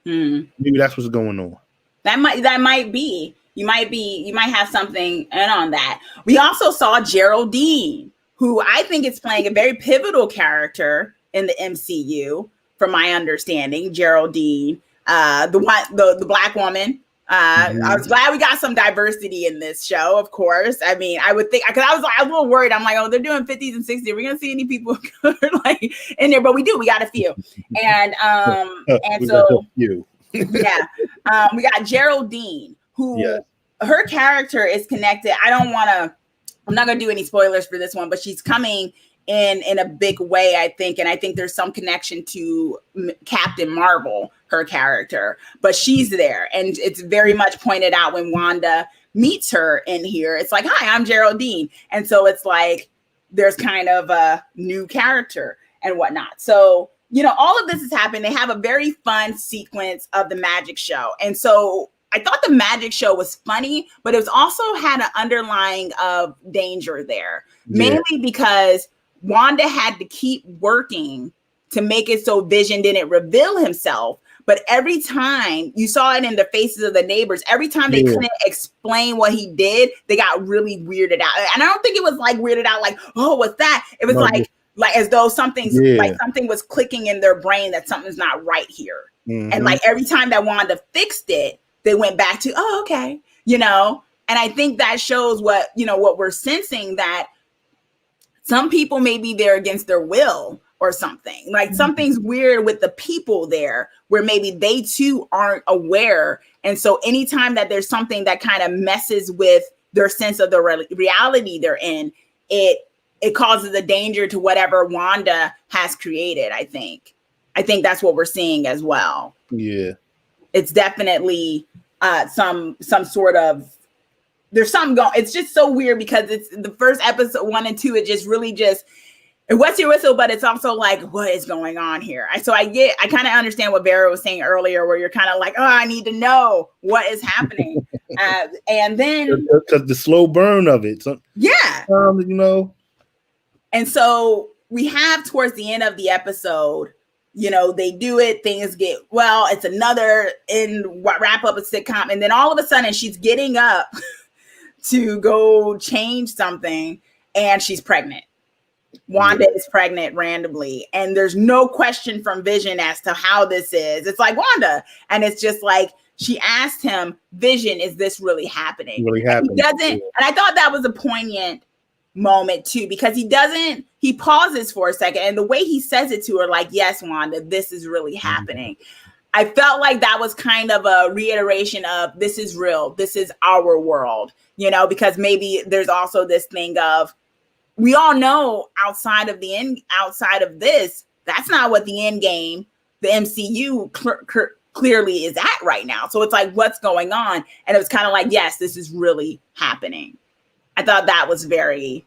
Maybe that's what's going on. That might be. You might have something in on that. We also saw Geraldine, who I think is playing a very pivotal character in the MCU, from my understanding. Geraldine, the Black woman. I was glad we got some diversity in this show, of course. I mean, I would think, because I was a little worried. I'm like, oh, they're doing 50s and 60s. Are we gonna see any people like in there? But we do. We got a few, and so we got Geraldine, who her character is connected. I'm not gonna do any spoilers for this one, but she's coming in a big way, I think. And I think there's some connection to Captain Marvel, her character, but she's there. And it's very much pointed out when Wanda meets her in here. It's like, hi, I'm Geraldine. And so it's like, there's kind of a new character and whatnot. So, you know, all of this is happening. They have a very fun sequence of the magic show. And so I thought the magic show was funny, but it was also had an underlying of danger there, mainly because Wanda had to keep working to make it so Vision didn't reveal himself. But every time you saw it in the faces of the neighbors, every time they couldn't explain what he did, they got really weirded out. And I don't think it was like weirded out like, oh, what's that? It was like as though something's like something was clicking in their brain that something's not right here. And like every time that Wanda fixed it, they went back to, oh, okay, you know. And I think that shows what, you know, what we're sensing, that some people may be there against their will or something. Like something's weird with the people there where maybe they too aren't aware. And so anytime that there's something that kind of messes with their sense of the reality they're in, it causes a danger to whatever Wanda has created, I think. I think that's what we're seeing as well. Yeah. It's definitely some sort of, there's something going. It's just so weird because it's the first episode 1 and 2. It just really just, it wets your whistle, but it's also like, what is going on here? So I kind of understand what Vera was saying earlier, where you're kind of like, oh, I need to know what is happening. And then because the slow burn of it. So, you know. And so we have towards the end of the episode, you know, they do it, things get, well, it's another wrap up a sitcom. And then all of a sudden she's getting up to go change something and she's pregnant. Wanda is pregnant randomly. And there's no question from Vision as to how this is. It's like, Wanda. And it's just like, she asked him, Vision, is this really happening? Really happening. He doesn't. And I thought that was a poignant moment too, because he pauses for a second, and the way he says it to her, like, yes, Wanda, this is really happening. I felt like that was kind of a reiteration of, this is real, this is our world, you know, because maybe there's also this thing of, we all know outside of this, that's not what the end game, the MCU clearly is at right now. So it's like, what's going on? And it was kind of like, yes, this is really happening. I thought that was very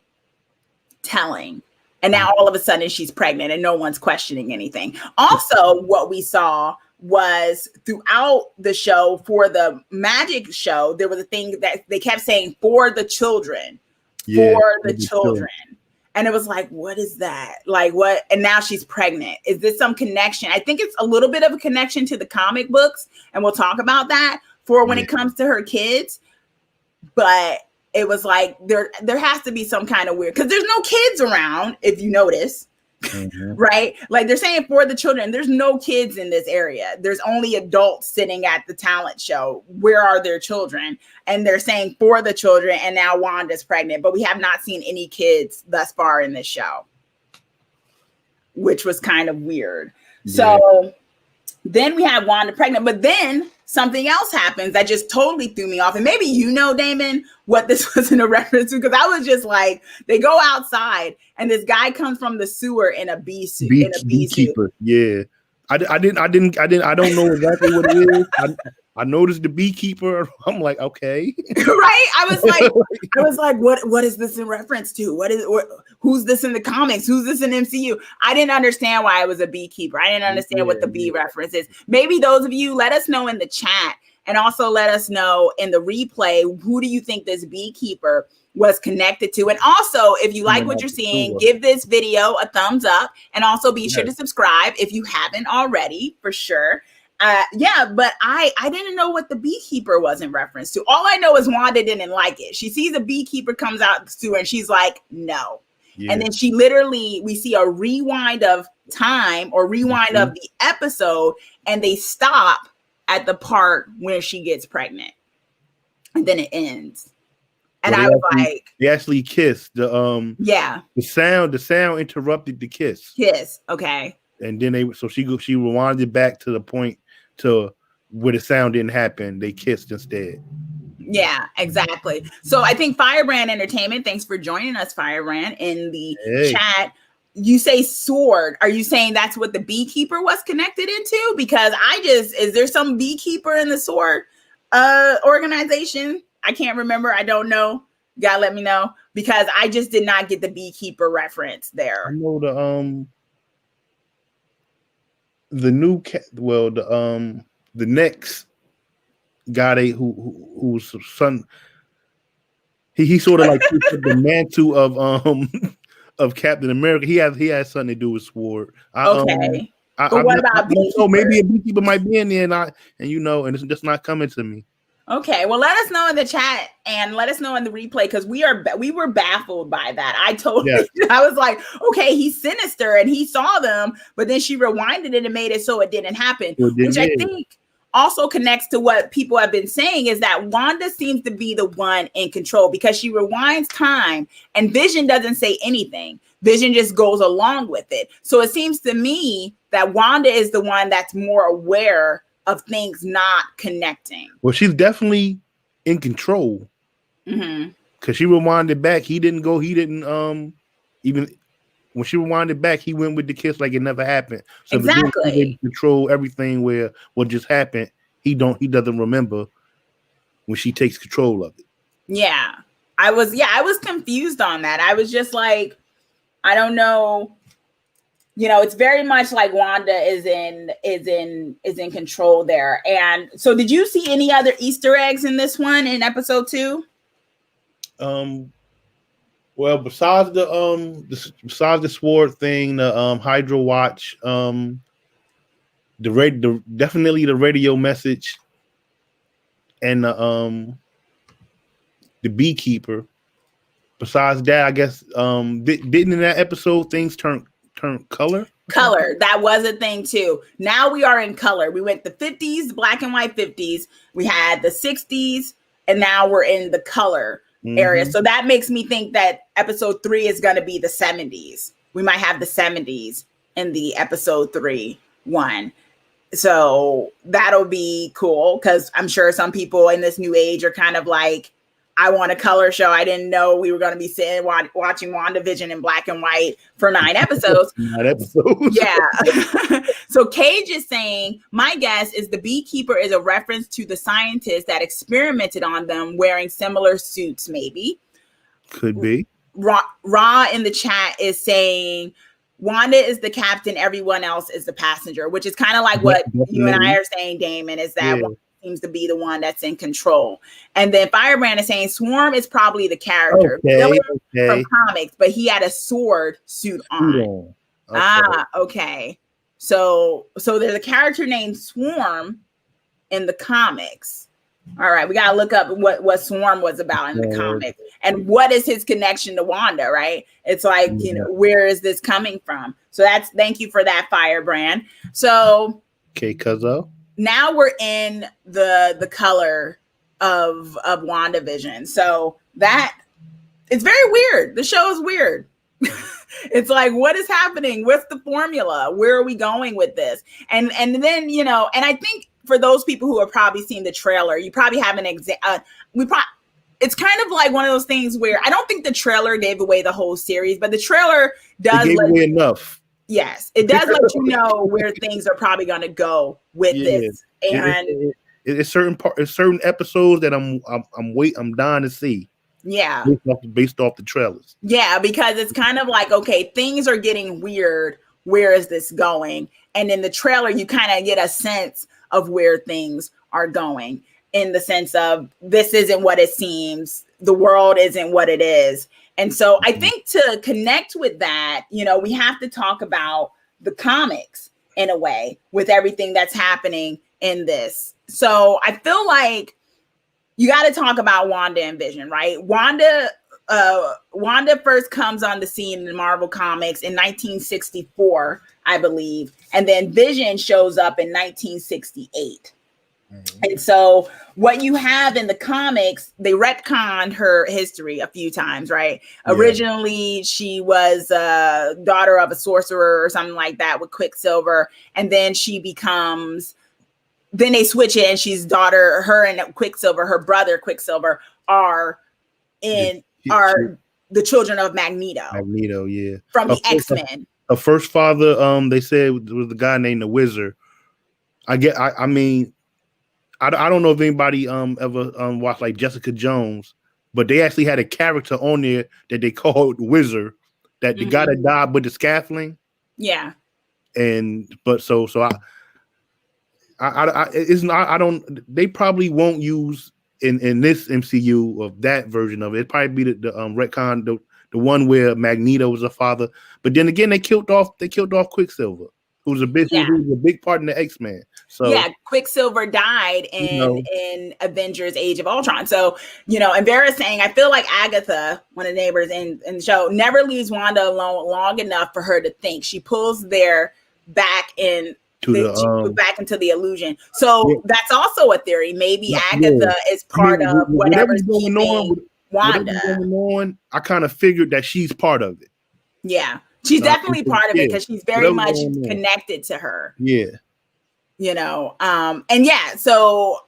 telling. And now all of a sudden she's pregnant and no one's questioning anything. Also, what we saw was throughout the show, for the magic show, there was a thing that they kept saying, for the children, for the children. And it was like, what is that? Like, what? And now she's pregnant. Is this some connection? I think it's a little bit of a connection to the comic books. And we'll talk about that for when it comes to her kids. But it was like, there has to be some kind of weird, because there's no kids around, if you notice, right? Like they're saying for the children, there's no kids in this area. There's only adults sitting at the talent show. Where are their children? And they're saying for the children, and now Wanda's pregnant, but we have not seen any kids thus far in this show, which was kind of weird. Yeah. So then we have Wanda pregnant, but then something else happens that just totally threw me off. And maybe you know, Damon, what this was in a reference to, because I was just like, they go outside and this guy comes from the sewer in a bee suit. Beekeeper. Yeah. I don't know exactly what it is. I noticed the beekeeper. I'm like, okay. Right? I was like, what is this in reference to? Who's this in the comics? Who's this in MCU? I didn't understand why it was a beekeeper. I didn't understand what the bee reference is. Maybe those of you, let us know in the chat, and also let us know in the replay, who do you think this beekeeper was connected to? And also, if you like what you're seeing, give this video a thumbs up, and also be sure to subscribe if you haven't already, for sure. But I didn't know what the beekeeper was in reference to. All I know is Wanda didn't like it. She sees a beekeeper comes out to her and she's like, no. Yeah. And then she literally, we see a rewind of time or rewind of the episode, and they stop at the part where she gets pregnant. And then it ends. And I was like, they actually kissed. The sound interrupted the kiss. Okay. And then she rewinded back to the point to where the sound didn't happen. They kissed instead. Yeah, exactly. So I think Firebrand Entertainment, thanks for joining us, Firebrand, in the chat. you say sword. Are you saying that's what the beekeeper was connected into? Because is there some beekeeper in the sword organization? I can't remember. I don't know. You gotta let me know, because I just did not get the beekeeper reference there. I know the new the next guy whose son, he sort of like took the mantle of Captain America. He has something to do with sword. Okay. But what about beekeeper? Maybe a beekeeper might be in there, and it's just not coming to me. Okay, well, let us know in the chat and let us know in the replay, because we were baffled by that. I was like, okay, he's sinister and he saw them, but then she rewinded it and made it so it didn't happen, which I think also connects to what people have been saying, is that Wanda seems to be the one in control, because she rewinds time and Vision doesn't say anything. Vision just goes along with it. So it seems to me that Wanda is the one that's more aware of things not connecting. Well, she's definitely in control, because she rewinded back. He didn't even when she rewinded back, he went with the kiss like it never happened. So exactly, he control everything. Where what just happened, he doesn't remember when she takes control of it. Yeah, I was confused on that. I was just like, I don't know. It's very much like Wanda is in control there. And so, did you see any other Easter eggs in this one, in episode 2? Well, besides the sword thing, the Hydro Watch, definitely the radio message, and the beekeeper. Besides that, I guess didn't in that episode things turn color? That was a thing too. Now we are in color. We went the 50s, black and white 50s. We had the 60s, and now we're in the color area. So that makes me think that episode 3 is going to be the 70s. We might have the 70s in the episode 3 one. So that'll be cool, because I'm sure some people in this new age are kind of like, I want a color show. I didn't know we were going to be sitting watching WandaVision in black and white for 9 episodes. 9 episodes. Yeah. So Cage is saying, my guess is the beekeeper is a reference to the scientists that experimented on them wearing similar suits, maybe. Could be. Ra in the chat is saying, Wanda is the captain, everyone else is the passenger, which is kind of like what you and I are saying, Damon, is that Wanda seems to be the one that's in control. And then Firebrand is saying Swarm is probably the character from comics, but he had a sword suit on. Okay. So there's a character named Swarm in the comics. All right, we gotta look up what Swarm was about in the comics, and what is his connection to Wanda, right? It's like, where is this coming from? So thank you for that, Firebrand. So okay, Cuzzo. Now we're in the color of WandaVision. So that it's very weird. The show is weird. It's like, what is happening? What's the formula? Where are we going with this? And then, and I think for those people who have probably seen the trailer, you probably have it's kind of like one of those things where I don't think the trailer gave away the whole series, but the trailer does give away enough. Yes, it does let you know where things are probably going to go with this. And it's certain episodes that I'm dying to see. Yeah. Based off the trailers. Yeah, because it's kind of like, okay, things are getting weird. Where is this going? And in the trailer, you kind of get a sense of where things are going, in the sense of this isn't what it seems. The world isn't what it is. And so I think to connect with that, we have to talk about the comics in a way with everything that's happening in this. So I feel like you got to talk about Wanda and Vision, right? Wanda first comes on the scene in Marvel Comics in 1964, I believe. And then Vision shows up in 1968. And so what you have in the comics, they retconned her history a few times, right? Yeah. Originally, she was a daughter of a sorcerer or something like that with Quicksilver. And then then they switch it and she's her and Quicksilver, her brother Quicksilver are the children of Magneto. Magneto, yeah, from the X-Men. Her first father, they said was the guy named the Wizard. I mean, I don't know if anybody ever watched like Jessica Jones, but they actually had a character on there that they called Wizard, that the guy that died with the scaffolding. Yeah. But so I don't. They probably won't use in this MCU of that version of it. It'd probably be the retcon, the one where Magneto was a father. But then again, they killed off Quicksilver, who was a big part in the X-Men. So yeah, Quicksilver died in Avengers: Age of Ultron. So and Vera's saying, I feel like Agatha, one of the neighbors in the show, never leaves Wanda alone long enough for her to think. She pulls their back in. Back into the illusion. So that's also a theory. Maybe Agatha is part of whatever's going on. Wanda. Going on, I kind of figured that she's part of it. Yeah, she's definitely part of it because she's very much connected to her. Yeah. And yeah, so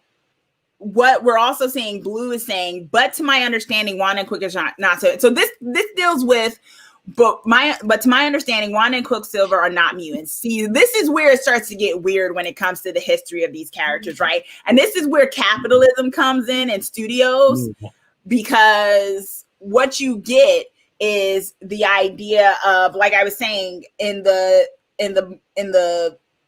what we're also seeing, Blue is saying, but to my understanding, Wanda and Quick is not so. So this deals with. But to my understanding, Wanda and Quicksilver are not mutants. See, this is where it starts to get weird when it comes to the history of these characters, right? And this is where capitalism comes in studios, because what you get is the idea of, like I was saying, in the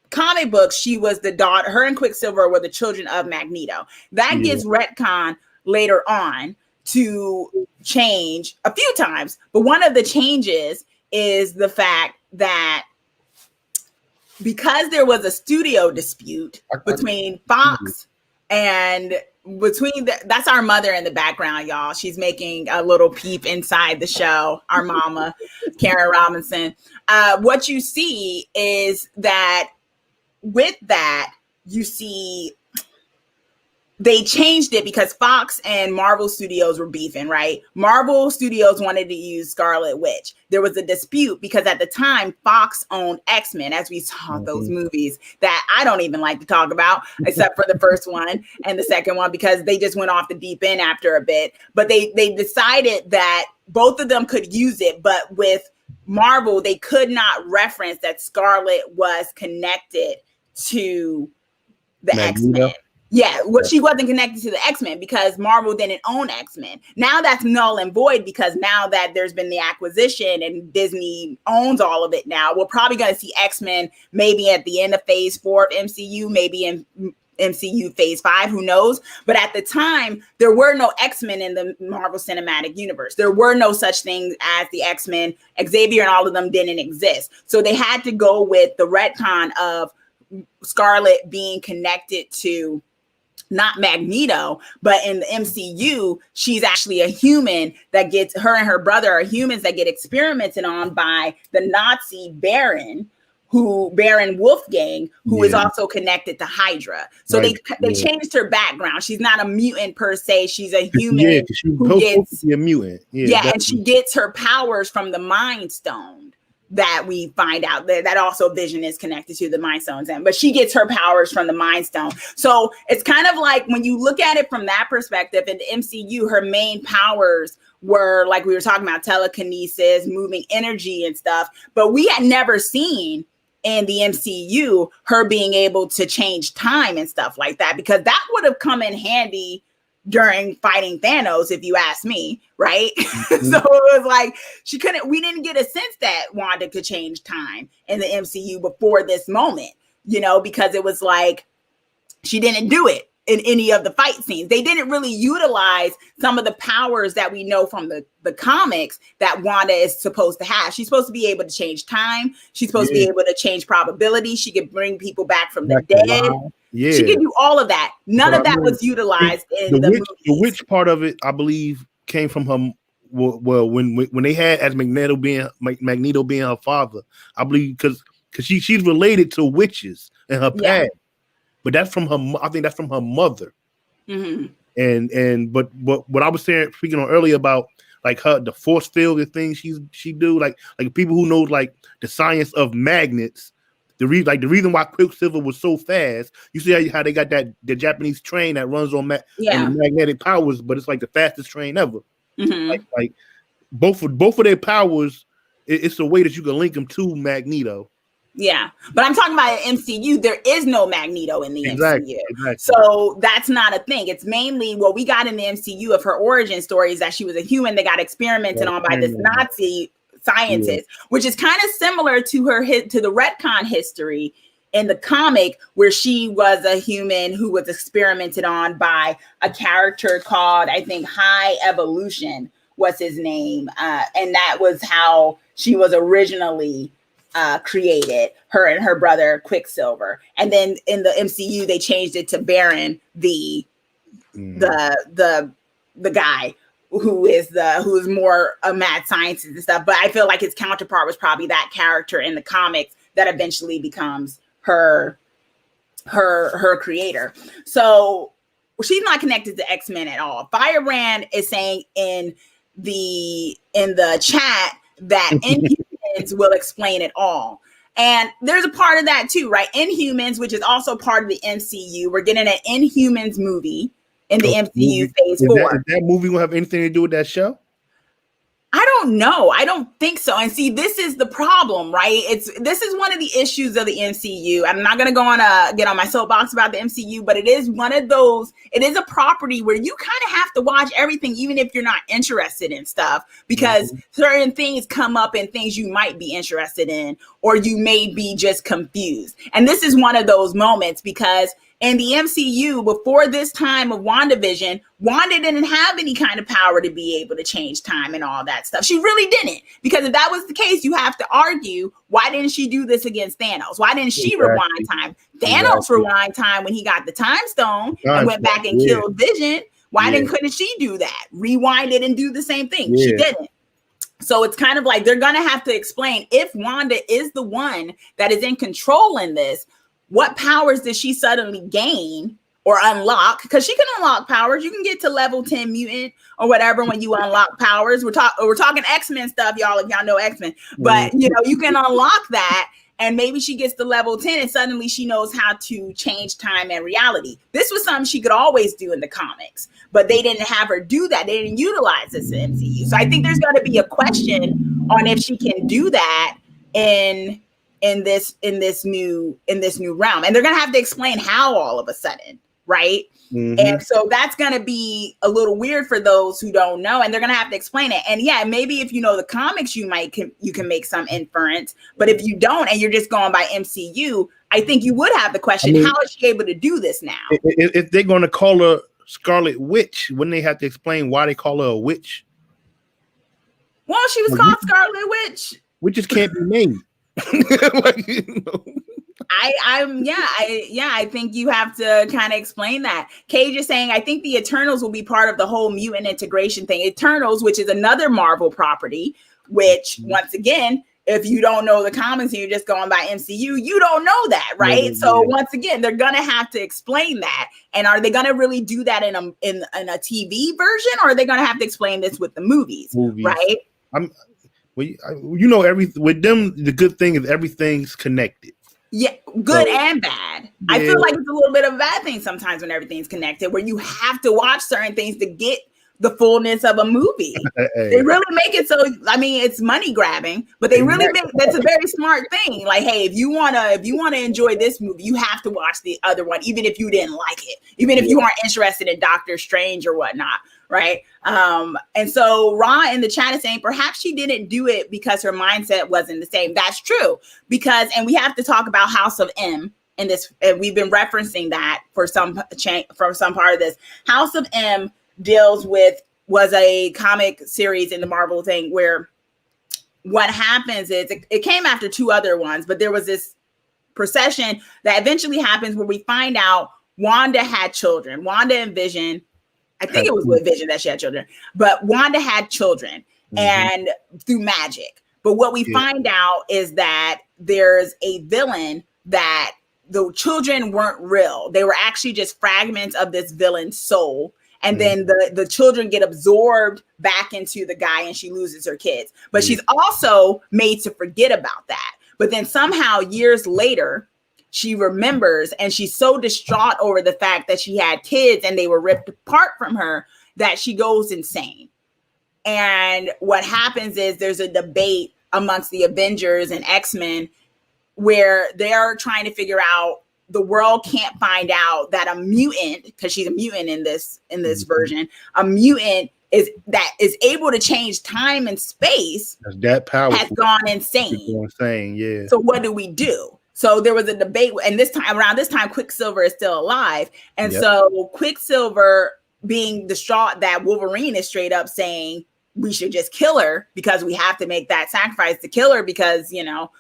comic books, she was the daughter. Her and Quicksilver were the children of Magneto. That gets retcon later on to change a few times, but one of the changes is the fact that because there was a studio dispute between Fox and that's our mother in the background, y'all. She's making a little peep inside the show, our mama, Karen Robinson. What you see is that with that, you see they changed it because Fox and Marvel Studios were beefing, right? Marvel Studios wanted to use Scarlet Witch. There was a dispute because at the time, Fox owned X-Men, as we saw those movies that I don't even like to talk about, except for the first one and the second one, because they just went off the deep end after a bit. But they decided that both of them could use it, but with Marvel, they could not reference that Scarlet was connected to the X-Men. Yeah, she wasn't connected to the X-Men because Marvel didn't own X-Men. Now that's null and void because now that there's been the acquisition and Disney owns all of it now, we're probably going to see X-Men maybe at the end of Phase 4 of MCU, maybe in MCU Phase 5, who knows? But at the time, there were no X-Men in the Marvel Cinematic Universe. There were no such things as the X-Men. Xavier and all of them didn't exist. So they had to go with the retcon of Scarlet being connected to not Magneto, but in the MCU, she's actually a human that gets, her and her brother are humans that get experimented on by the Nazi Baron Wolfgang, who is also connected to Hydra. So they changed her background. She's not a mutant per se. She's a human who gets a mutant. And she gets her powers from the Mind Stone. That we find out that also Vision is connected to the Mind Stones, but she gets her powers from the Mind Stone. So it's kind of like when you look at it from that perspective, in the MCU, her main powers were, like we were talking about, telekinesis, moving energy and stuff. But we had never seen in the MCU her being able to change time and stuff like that, because that would have come in handy during fighting Thanos, if you ask me, right? So it was like we didn't get a sense that Wanda could change time in the MCU before this moment, because it was like she didn't do it in any of the fight scenes. They didn't really utilize some of the powers that we know from the comics that Wanda is supposed to have. She's supposed to be able to change time. She's supposed to be able to change probability. She could bring people back from the dead. Yeah. She could do all of that. None of that was utilized in the movies. The witch part of it, I believe, came from her. Well, when they had as Magneto being her father, I believe because she's related to witches in her past, but that's from her. I think that's from her mother. But what I was speaking on earlier about like the force field, the things she do, like people who know like the science of magnets. The reason why Quicksilver was so fast, you see how they got the Japanese train that runs on magnetic powers, but it's like the fastest train ever. Like both of their powers. It's a way that you can link them to Magneto. Yeah, but I'm talking about an MCU. There is no Magneto in the MCU. Exactly. So that's not a thing. It's mainly what we got in the MCU of her origin story is that she was a human that got experimented on by this Nazi scientist, which is kind of similar to her to the retcon history in the comic where she was a human who was experimented on by a character called, I think, High Evolution was his name. And that was how she was originally created, her and her brother Quicksilver. And then in the MCU, they changed it to Baron, the guy who is more a mad scientist and stuff. But I feel like his counterpart was probably that character in the comics that eventually becomes her creator. So she's not connected to X-Men at all. Firebrand is saying in the chat that Inhumans will explain it all. And there's a part of that too, right? Inhumans, which is also part of the MCU. We're getting an Inhumans movie in the MCU phase 4. Is that movie will have anything to do with that show? I don't know. I don't think so. And see, this is the problem, right? This is one of the issues of the MCU. I'm not going to get on my soapbox about the MCU, but it is one of those, it is a property where you kind of have to watch everything, even if you're not interested in stuff, because certain things come up and things you might be interested in, or you may be just confused. And this is one of those moments because in the MCU, before this time of WandaVision, Wanda didn't have any kind of power to be able to change time and all that stuff. She really didn't. Because if that was the case, you have to argue, why didn't she do this against Thanos? Why didn't she rewind time? Thanos rewind time when he got the time stone and went back and killed Vision. Why couldn't she do that? Rewind it and do the same thing. She didn't. So it's kind of like they're going to have to explain if Wanda is the one that is in control in this, what powers did she suddenly gain or unlock? Because she can unlock powers. You can get to level 10 mutant or whatever when you unlock powers. We're talking X-Men stuff, y'all, if y'all know X-Men. But, you can unlock that, and maybe she gets to level 10, and suddenly she knows how to change time and reality. This was something she could always do in the comics, but they didn't have her do that. They didn't utilize this in MCU. So I think there's going to be a question on if she can do that in this new realm, and they're gonna have to explain how all of a sudden, right? And so that's gonna be a little weird for those who don't know, and they're gonna have to explain it. And yeah, maybe if you know the comics, you can make some inference, but if you don't and you're just going by MCU, I think you would have the question: how is she able to do this now? If they're gonna call her Scarlet Witch, wouldn't they have to explain why they call her a witch? Well, she was called Scarlet Witch. Witches can't be named. I think you have to kind of explain that. Cage is saying, I think the Eternals will be part of the whole mutant integration thing. Eternals, which is another Marvel property, which once again, if you don't know the comics and you're just going by MCU, you don't know that, right? So once again, they're gonna have to explain that. And are they gonna really do that in a TV version, or are they gonna have to explain this with the movies. Right? With them, the good thing is everything's connected. Yeah, good and bad. Yeah. I feel like it's a little bit of a bad thing sometimes when everything's connected, where you have to watch certain things to get the fullness of a movie. They really make it so, I mean, it's money grabbing, but they really make that's a very smart thing. Like, hey, if you wanna enjoy this movie, you have to watch the other one, even if you didn't like it, even if you aren't interested in Doctor Strange or whatnot. Right. And so Ra in the chat is saying perhaps she didn't do it because her mindset wasn't the same. That's true, and we have to talk about House of M in this. And we've been referencing that for some part of this. House of M was a comic series in the Marvel thing where what happens is it came after 2 other ones, but there was this procession that eventually happens where we find out Wanda had children. Wanda and Vision. I think it was with Vision that she had children, but Wanda had children and through magic. But what we find out is that there's a villain that the children weren't real. They were actually just fragments of this villain's soul. And then the children get absorbed back into the guy and she loses her kids. But she's also made to forget about that. But then somehow years later, she remembers, and she's so distraught over the fact that she had kids and they were ripped apart from her that she goes insane. And what happens is there's a debate amongst the Avengers and X-Men where they're trying to figure out, the world can't find out that a mutant, because she's a mutant in this version, a mutant is able to change time and space. That powerful. Has gone insane. Yeah. So what do we do? So there was a debate, and around this time, Quicksilver is still alive, and so Quicksilver, being distraught that Wolverine is straight up saying we should just kill her because we have to make that sacrifice to kill her because,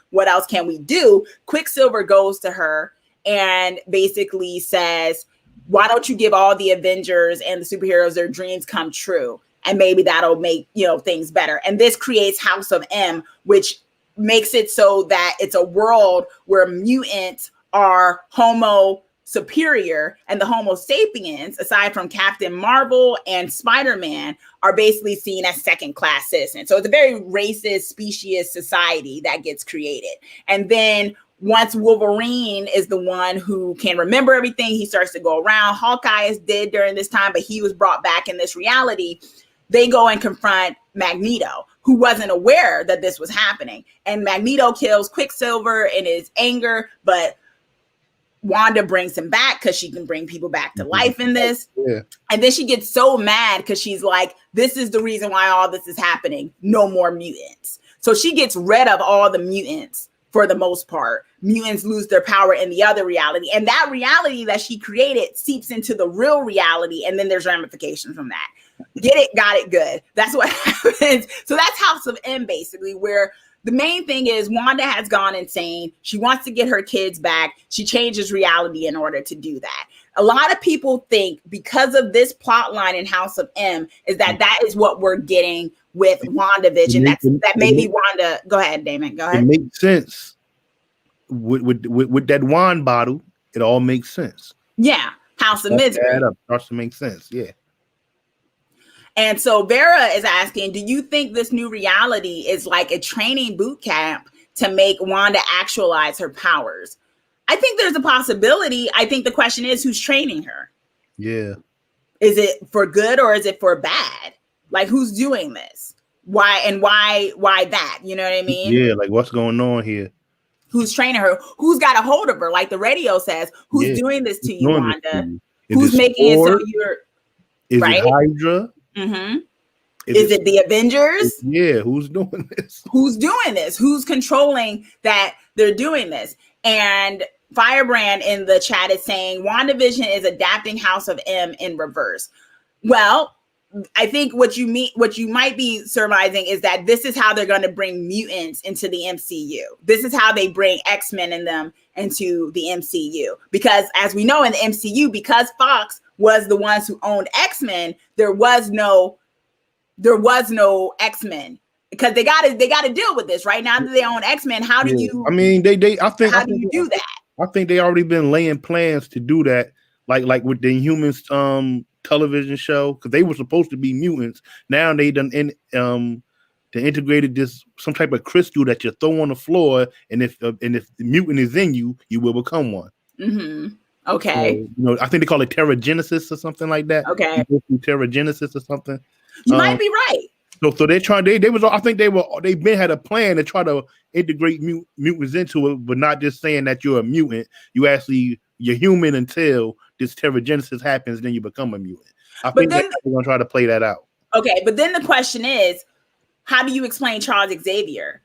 what else can we do? Quicksilver goes to her and basically says, why don't you give all the Avengers and the superheroes their dreams come true? And maybe that'll make, things better. And this creates House of M, which makes it so that it's a world where mutants are Homo superior, and the Homo sapiens, aside from Captain Marvel and Spider-Man, are basically seen as second-class citizens. So it's a very racist, specious society that gets created. And then once Wolverine is the one who can remember everything, he starts to go around. Hawkeye is dead during this time, but he was brought back in this reality. They go and confront Magneto, who wasn't aware that this was happening. And Magneto kills Quicksilver in his anger, but Wanda brings him back because she can bring people back to life in this. Yeah. And then she gets so mad because she's like, this is the reason why all this is happening. No more mutants. So she gets rid of all the mutants for the most part. Mutants lose their power in the other reality. And that reality that she created seeps into the real reality. And then there's ramifications from that. Get it? Got it? Good. That's what happens. So that's House of M, basically, where the main thing is Wanda has gone insane. She wants to get her kids back. She changes reality in order to do that. A lot of people think because of this plot line in House of M is that is what we're getting with WandaVision. That maybe Wanda. Go ahead, Damon. Go ahead. It makes sense with that wand bottle. It all makes sense. Yeah, House of Misery. Starts to make sense. Yeah. And so Vera is asking, do you think this new reality is like a training boot camp to make Wanda actualize her powers? I think there's a possibility. I think the question is, who's training her? Yeah. Is it for good or is it for bad? Like, who's doing this? Why that? You know what I mean? Yeah, like what's going on here? Who's training her? Who's got a hold of her? Like the radio says, who's doing this to you, Wanda? Who's making it so you're... Is right? it Hydra? Mm-hmm. Is it the Avengers? Yeah, who's doing this? Who's doing this? Who's controlling that they're doing this? And Firebrand in the chat is saying WandaVision is adapting House of M in reverse. Well, I think what you might be surmising is that this is how they're going to bring mutants into the MCU. This is how they bring X-Men and them into the MCU. Because as we know in the MCU, because Fox was the ones who owned X-Men, there was no X-Men, because they got to deal with this right now that they own X-Men. How do you? I mean, how do you do that? I think they already been laying plans to do that, like with the Inhumans television show, because they were supposed to be mutants. Now they they integrated some type of crystal that you throw on the floor, and if the mutant is in you, you will become one. Mm-hmm. Okay. So, I think they call it Terragenesis or something like that. Okay. Terragenesis or something. You might be right. So they're trying. They had a plan to try to integrate mutants into it, but not just saying that you're a mutant. You're human until this Terragenesis happens, then you become a mutant. I think they're gonna try to play that out. Okay, but then the question is, how do you explain Charles Xavier?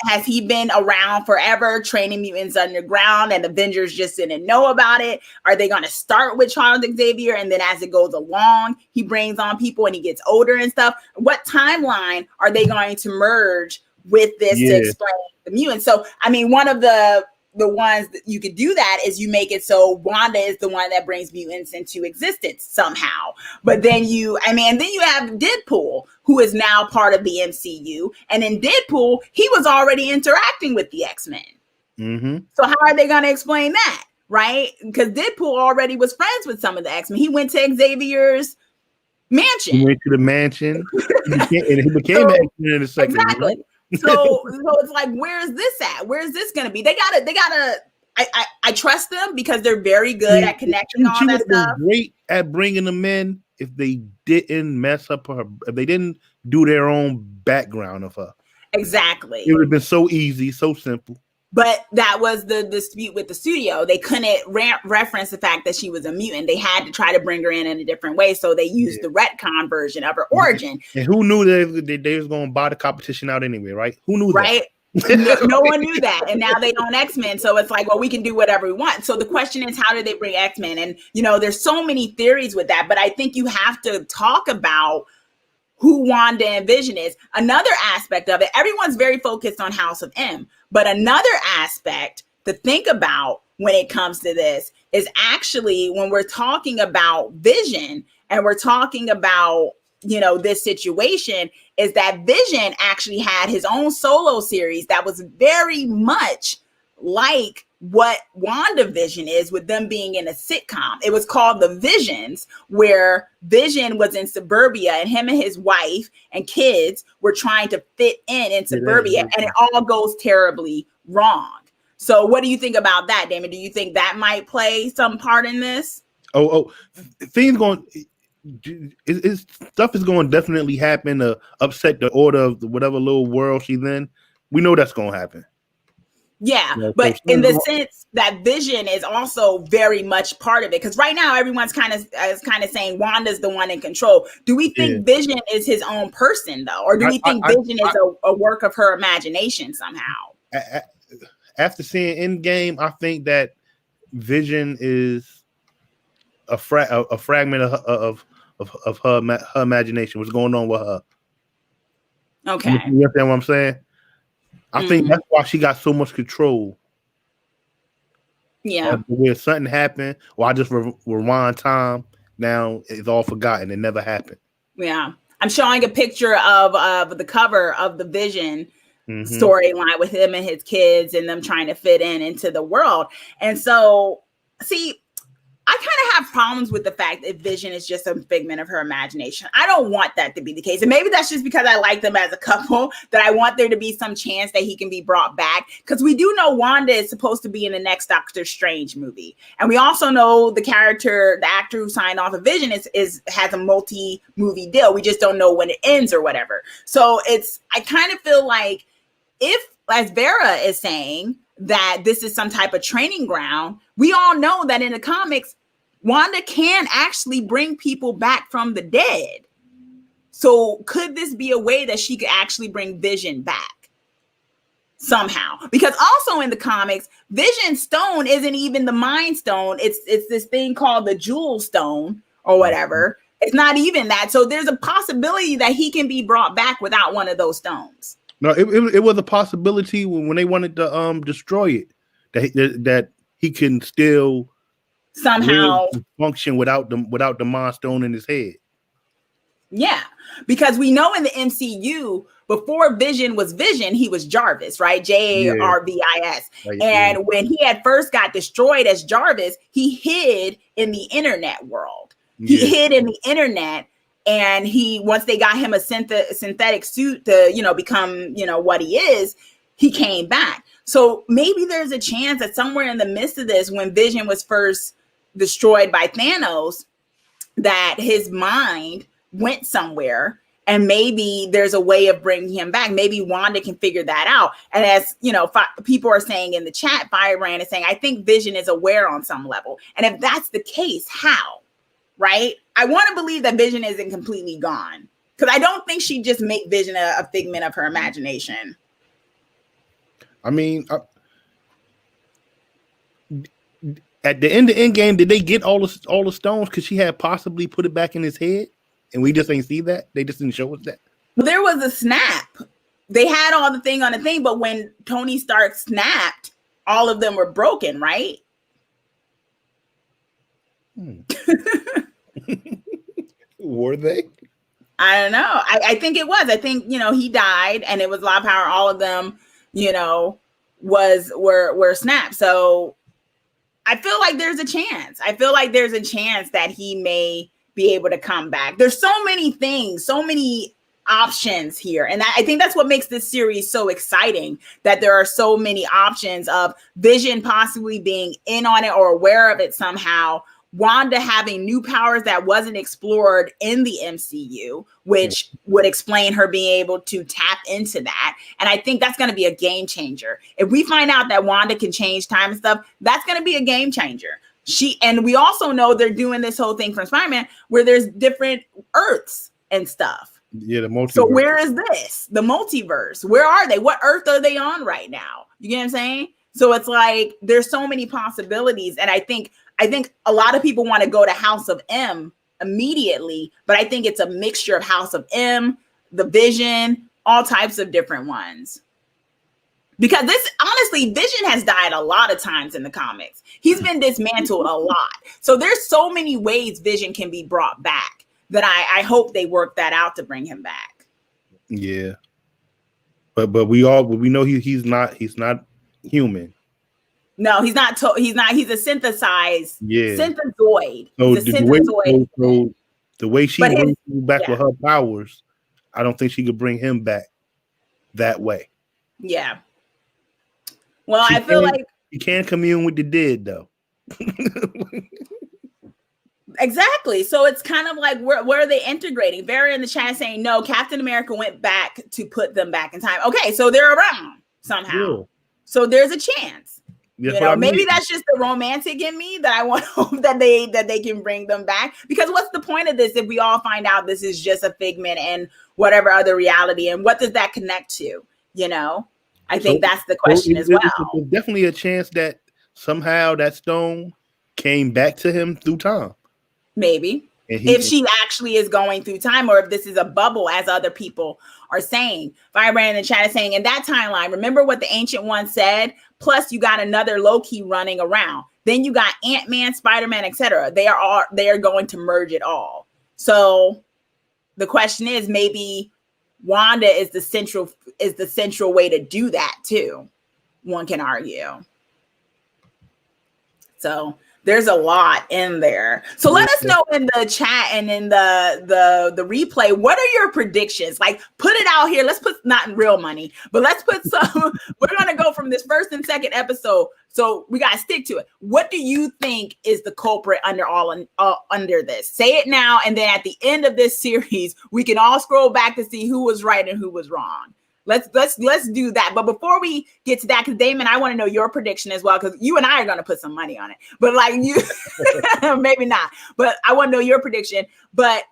Has he been around forever training mutants underground and Avengers just didn't know about it? Are they going to start with Charles Xavier and then as it goes along, he brings on people and he gets older and stuff? What timeline are they going to merge with this to explain the mutants? So, I mean, one of the ones that you could do that is you make it so Wanda is the one that brings mutants into existence somehow. But then you have Deadpool, who is now part of the MCU. And in Deadpool, he was already interacting with the X-Men. Mm-hmm. So how are they going to explain that? Right? Because Deadpool already was friends with some of the X-Men. He went to Xavier's mansion. He went to the mansion. and he became an X-Men in a second. Exactly. Right? So it's like, where is this at? Where is this going to be? They gotta. I trust them because they're very good at connecting all that stuff. Great at bringing them in if they didn't mess up her, if they didn't do their own background of her. Exactly. It would have been so easy, so simple. But that was the dispute with the studio. They couldn't reference the fact that she was a mutant. They had to try to bring her in a different way. So they used the retcon version of her origin. And who knew they was going to buy the competition out anyway, right? Who knew that? No one knew that. And now they own X-Men. So it's like, well, we can do whatever we want. So the question is, how did they bring X-Men? And, there's so many theories with that. But I think you have to talk about who Wanda and Vision is. Another aspect of it, everyone's very focused on House of M. But another aspect to think about when it comes to this is actually when we're talking about Vision and we're talking about, this situation, is that Vision actually had his own solo series that was very much like what WandaVision is, with them being in a sitcom. It was called The Visions, where Vision was in suburbia and him and his wife and kids were trying to fit in suburbia, and it all goes terribly wrong. So what do you think about that, Damon? Do you think that might play some part in this? Things going... stuff is going to definitely happen to upset the order of whatever little world she's in. We know that's going to happen. Yeah, but in the sense that Vision is also very much part of it, because right now everyone's kind of saying Wanda's the one in control. Do we think Vision is his own person though, or do we think Vision is a work of her imagination somehow? After seeing Endgame, I think that Vision is a fragment of her imagination. What's going on with her? Okay, you understand what I'm saying? I think that's why she got so much control. Yeah. Where something happened, or I just rewind time. Now it's all forgotten. It never happened. Yeah. I'm showing a picture of the cover of the Vision storyline with him and his kids and them trying to fit into the world. And so, see, I kind of have problems with the fact that Vision is just a figment of her imagination. I don't want that to be the case. And maybe that's just because I like them as a couple, that I want there to be some chance that he can be brought back. Because we do know Wanda is supposed to be in the next Doctor Strange movie. And we also know the actor who signed off of Vision has a multi-movie deal. We just don't know when it ends or whatever. So I kind of feel like if, as Vera is saying, that this is some type of training ground, we all know that in the comics, Wanda can actually bring people back from the dead. So could this be a way that she could actually bring Vision back somehow? Because also in the comics, Vision Stone isn't even the Mind Stone. It's this thing called the Jewel Stone or whatever. It's not even that. So there's a possibility that he can be brought back without one of those stones. No, it was a possibility when they wanted to destroy it, that he can still somehow function without the Mind Stone in his head. Yeah, because we know in the MCU, before Vision was Vision, he was Jarvis, right? Jarvis. And when he had first got destroyed as Jarvis, he hid in the internet world. He hid in the internet. And once they got him a synthetic suit to, become, what he is, he came back. So maybe there's a chance that somewhere in the midst of this, when Vision was first destroyed by Thanos, that his mind went somewhere, and maybe there's a way of bringing him back. Maybe Wanda can figure that out. And as people are saying in the chat, Firebrand is saying, I think Vision is aware on some level. And if that's the case, how? Right? I want to believe that Vision isn't completely gone, because I don't think she'd just make Vision a figment of her imagination. I mean, at the end of Endgame, did they get all the stones? Because she had possibly put it back in his head, and we just ain't see that. They just didn't show us that. Well, there was a snap. They had all the thing on the thing, but when Tony Stark snapped, all of them were broken, right? Were they? I don't know. I think it was. I think, he died and it was Law Power. All of them, were snapped. So I feel like there's a chance. I feel like there's a chance that he may be able to come back. There's so many things, so many options here. And I think that's what makes this series so exciting, that there are so many options of Vision possibly being in on it or aware of it somehow, Wanda having new powers that wasn't explored in the MCU, which would explain her being able to tap into that. And I think that's going to be a game changer. If we find out that Wanda can change time and stuff, that's going to be a game changer. And we also know they're doing this whole thing from Spider-Man where there's different Earths and stuff. Yeah, the multiverse. So where is this? The multiverse. Where are they? What Earth are they on right now? You get what I'm saying? So it's like there's so many possibilities. And I think a lot of people want to go to House of M immediately, but I think it's a mixture of House of M, the Vision, all types of different ones. Because honestly, Vision has died a lot of times in the comics. He's been dismantled a lot. So there's so many ways Vision can be brought back that I hope they work that out to bring him back. Yeah. But we know he's not human. No, he's not. He's a synthesized synthezoid. So the way she brings him back with her powers, I don't think she could bring him back that way. Yeah. Well, I feel like you can't commune with the dead, though. Exactly. So it's kind of like where are they integrating? Vera in the chat saying no. Captain America went back to put them back in time. Okay, so they're around somehow. Yeah. So there's a chance. Maybe that's just the romantic in me that I want to hope that they can bring them back. Because what's the point of this if we all find out this is just a figment and whatever other reality? And what does that connect to? I think that's the question as well. There's definitely a chance that somehow that stone came back to him through time. Maybe. If she actually is going through time, or if this is a bubble, as other people are saying. Firebrand in the chat is saying, in that timeline, remember what the Ancient One said? Plus, you got another Loki running around. Then you got Ant-Man, Spider-Man, etc. They are going to merge it all. So the question is, maybe Wanda is the central way to do that too. One can argue. So there's a lot in there. So let us know in the chat and in the replay, what are your predictions? Like, put it out here. Let's put, not in real money, but let's put some, we're going to go from this first and second episode. So we got to stick to it. What do you think is the culprit under this? Say it now. And then at the end of this series, we can all scroll back to see who was right and who was wrong. Let's do that. But before we get to that, because Damon, I want to know your prediction as well, because you and I are going to put some money on it. But like you, maybe not. But I want to know your prediction. But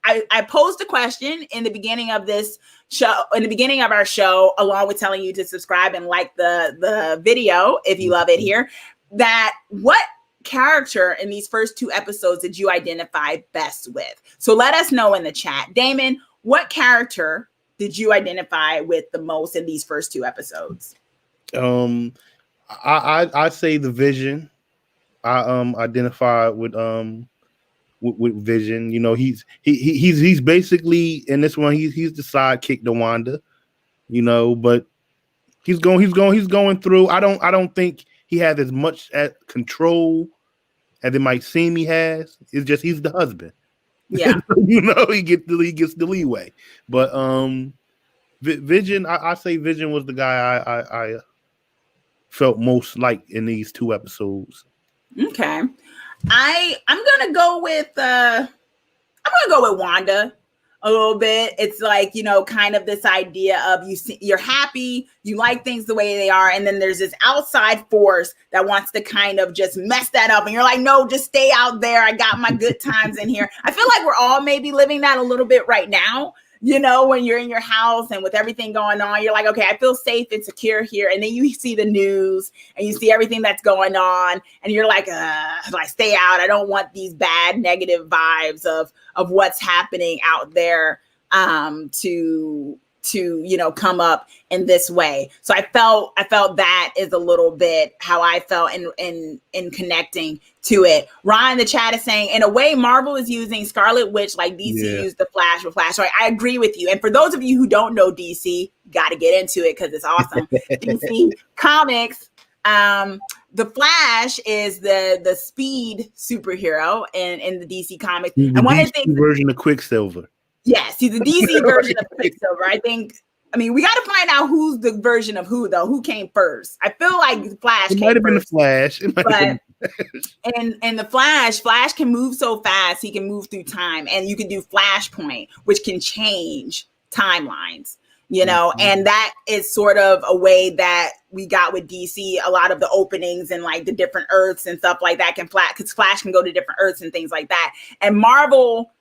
I posed a question in the beginning of this show, in the beginning of our show, along with telling you to subscribe and like the video if you love it here. That what character in these first 2 episodes did you identify best with? So let us know in the chat. Damon, what character did you identify with the most in these first 2 episodes? I say the Vision. I identify with Vision. He's basically in this one. He's the sidekick to Wanda. But he's going through. I don't think he has as much control as it might seem he has. It's just he's the husband. Yeah. He gets the leeway. But Vision, I say Vision was the guy I felt most like in these 2 episodes. Okay. I'm gonna go with Wanda a little bit. It's like, kind of this idea of you're happy, you like things the way they are, and then there's this outside force that wants to kind of just mess that up, and you're like, no, just stay out there. I got my good times in here. I feel like we're all maybe living that a little bit right now. When you're in your house and with everything going on, you're like, okay, I feel safe and secure here. And then you see the news and you see everything that's going on, and you're like, stay out. I don't want these bad, negative vibes of what's happening out there to come up in this way. So I felt that is a little bit how I felt in connecting to it. Ron in the chat is saying, in a way, Marvel is using Scarlet Witch like DC used the Flash with Flash. So I agree with you. And for those of you who don't know DC, you got to get into it because it's awesome. DC Comics, the Flash is the speed superhero in the DC Comics. And one of the things, version of Quicksilver. Yes, he's the DC version of Quicksilver. We got to find out who's the version of who, though. Who came first? I feel like Flash. It might have been the Flash. And the Flash can move so fast, he can move through time, and you can do Flashpoint, which can change timelines, you know, and that is sort of a way that we got with DC, a lot of the openings and like the different Earths and stuff like that because Flash can go to different Earths and things like that. And Marvel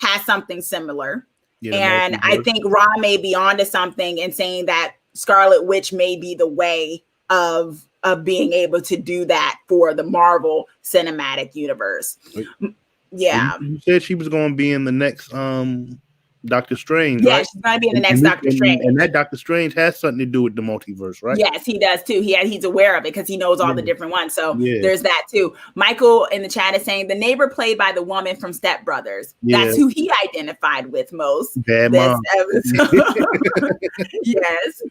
has something similar. Yeah, and I think Ra may be onto something in saying that Scarlet Witch may be the way of being able to do that for the Marvel Cinematic Universe. Yeah. You said she was going to be in the next Doctor Strange, yeah, right? She's going to be in the next Doctor Strange. And that Doctor Strange has something to do with the multiverse, right? Yes, he does too. He's aware of it because he knows all the different ones. So there's that too. Michael in the chat is saying the neighbor played by the woman from Step Brothers. That's who he identified with most. Bad mom. Yes.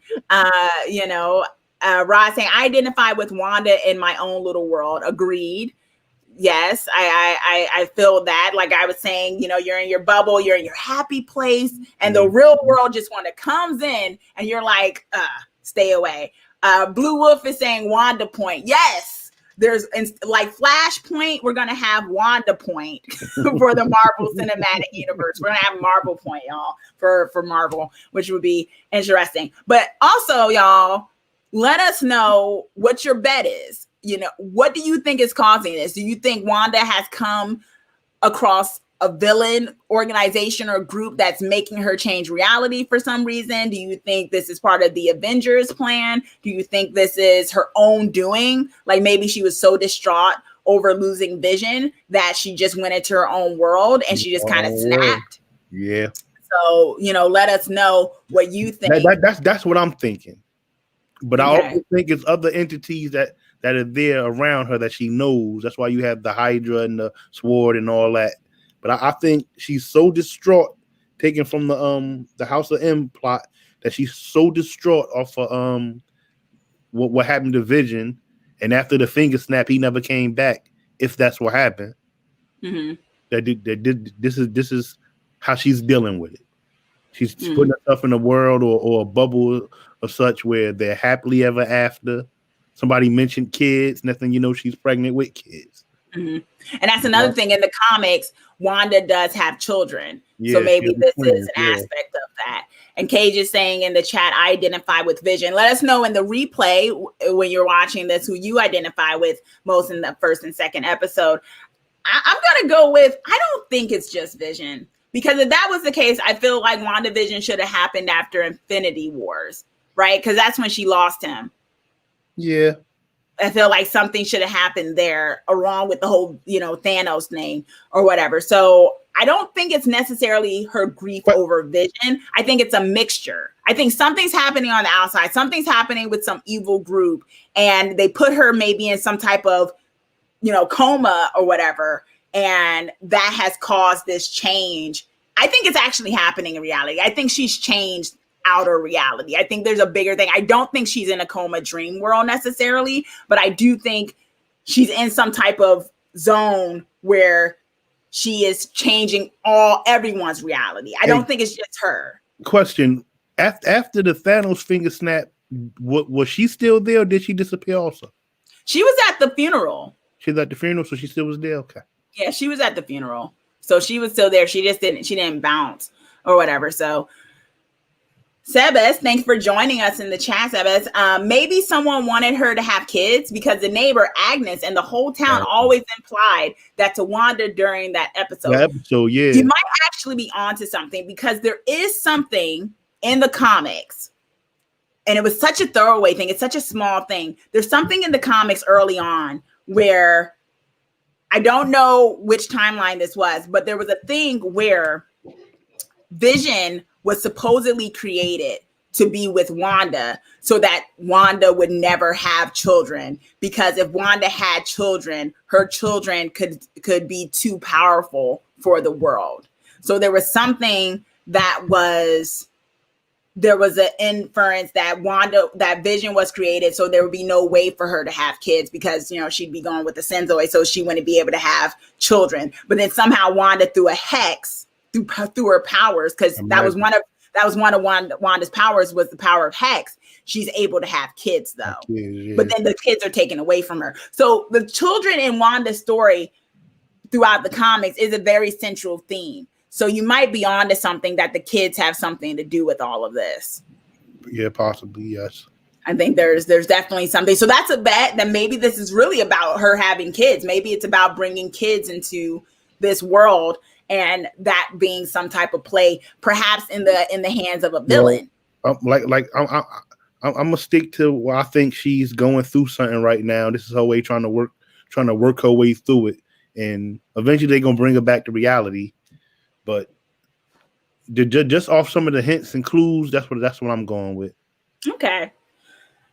You know, Rod saying I identify with Wanda in my own little world. Agreed. Yes, I feel that. Like I was saying, you know, you're in your bubble, you're in your happy place, and the real world just when it comes in, and you're like, stay away. Blue Wolf is saying Wanda Point. Yes, there's like Flashpoint. We're gonna have Wanda Point for the Marvel Cinematic Universe. We're gonna have Marvel Point, y'all, for Marvel, which would be interesting. But also, y'all, let us know what your bet is. You know, what do you think is causing this? Do you think Wanda has come across a villain organization or group that's making her change reality for some reason? Do you think this is part of the Avengers plan? Do you think this is her own doing? Like maybe she was so distraught over losing Vision that she just went into her own world and she just kind of snapped. Yeah. So, you know, let us know what you think. That's what I'm thinking. But I also think it's other entities that are there around her that she knows. That's why you have the Hydra and the Sword and all that. But I think she's so distraught, taken from the House of M plot, that she's so distraught off of what happened to Vision, and after the finger snap, he never came back. If that's what happened, this is how she's dealing with it. She's putting herself in a world or a bubble of such where they're happily ever after. Somebody mentioned kids. Nothing, you know, she's pregnant with kids. And that's another thing in the comics. Wanda does have children, so maybe this is an aspect of that. And Cage is saying in the chat, I identify with Vision. Let us know in the replay when you're watching this who you identify with most in the first and second episode. I'm gonna go with. I don't think it's just Vision, because if that was the case, I feel like WandaVision should have happened after Infinity Wars, right? Because that's when she lost him. Yeah. I feel like something should have happened there along with the whole, you know, Thanos name or whatever. So I don't think it's necessarily her grief over Vision. I think it's a mixture. I think something's happening on the outside. Something's happening with some evil group, and they put her maybe in some type of, you know, coma or whatever. And that has caused this change. I think it's actually happening in reality. I think she's changed outer reality. I think there's a bigger thing. I don't think she's in a coma dream world necessarily, but I do think she's in some type of zone where she is changing everyone's reality. I don't think it's just her. Question: after the Thanos finger snap, was she still there, or did she disappear also? She was at the funeral. She was at the funeral, so she still was there. Okay. Yeah, she was at the funeral, so she was still there. She just didn't bounce or whatever. So. Sebes, thanks for joining us in the chat, Sebes. Maybe someone wanted her to have kids because the neighbor, Agnes, and the whole town always implied that to Wanda during that episode. You might actually be onto something, because there is something in the comics, and it was such a throwaway thing. It's such a small thing. There's something in the comics early on where I don't know which timeline this was, but there was a thing where Vision was supposedly created to be with Wanda so that Wanda would never have children, because if Wanda had children, her children could be too powerful for the world. So there was something there was an inference that Vision was created so there would be no way for her to have kids, because, you know, she'd be going with the Senzoid, so she wouldn't be able to have children. But then somehow Wanda threw a hex through her powers, because that was one of Wanda's powers, was the power of hex. she's able to have kids though. Yeah. But then the kids are taken away from her. So the children in Wanda's story throughout the comics is a very central theme. So you might be onto something that the kids have something to do with all of this. Yeah, possibly, yes. I think there's definitely something. So that's a bet that maybe this is really about her having kids. Maybe it's about bringing kids into this world and that being some type of play, perhaps in the hands of a villain. I'm gonna stick to what I think she's going through something right now. This is her way trying to work her way through it, and eventually they're gonna bring her back to reality. But just off some of the hints and clues, that's what I'm going with. Okay.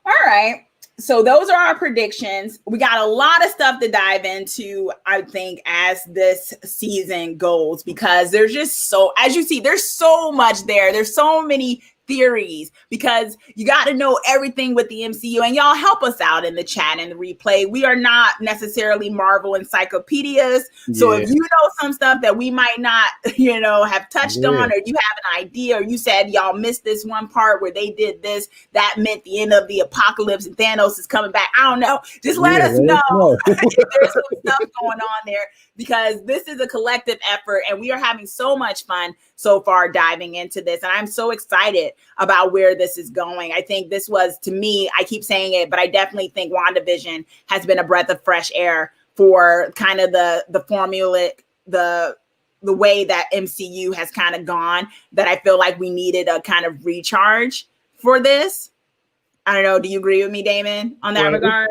All right. So those are our predictions. We got a lot of stuff to dive into, I think, as this season goes, because there's just as you see, there's so much there. There's so many theories because you got to know everything with the MCU, and y'all help us out in the chat and the replay. We are not necessarily Marvel encyclopedias. So if you know some stuff that we might not, have touched on, or you have an idea, or you said y'all missed this one part where they did this, that meant the end of the apocalypse and Thanos is coming back. I don't know. Just let us know if there's some stuff going on there, because this is a collective effort and we are having so much fun so far diving into this. And I'm so excited about where this is going. I think this was, to me, I keep saying it, but I definitely think WandaVision has been a breath of fresh air for kind of the formulaic, the way that MCU has kind of gone, that I feel like we needed a kind of recharge for this. I don't know. Do you agree with me, Damon, on that regard?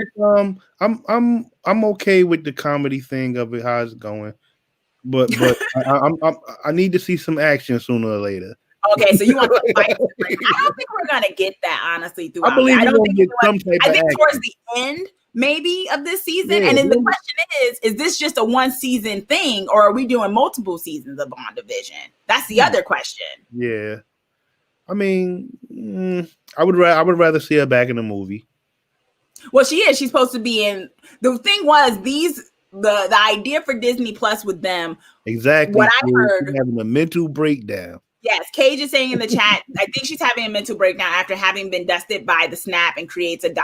I'm okay with the comedy thing of it, how it's going, but I need to see some action sooner or later. Okay, so you want to fight? I don't think we're gonna get that, honestly. Throughout, I believe we're gonna get some type of action. Towards the end, maybe, of this season. And then the question is this just a one season thing, or are we doing multiple seasons of WandaVision? That's the other question. Yeah, I mean, I would rather see her back in the movie. Well, she is. She's supposed to be in. The thing was, the idea for Disney Plus with them. Exactly. What I heard, having a mental breakdown. Yes, Cage is saying in the chat, I think she's having a mental breakdown after having been dusted by the snap and creates a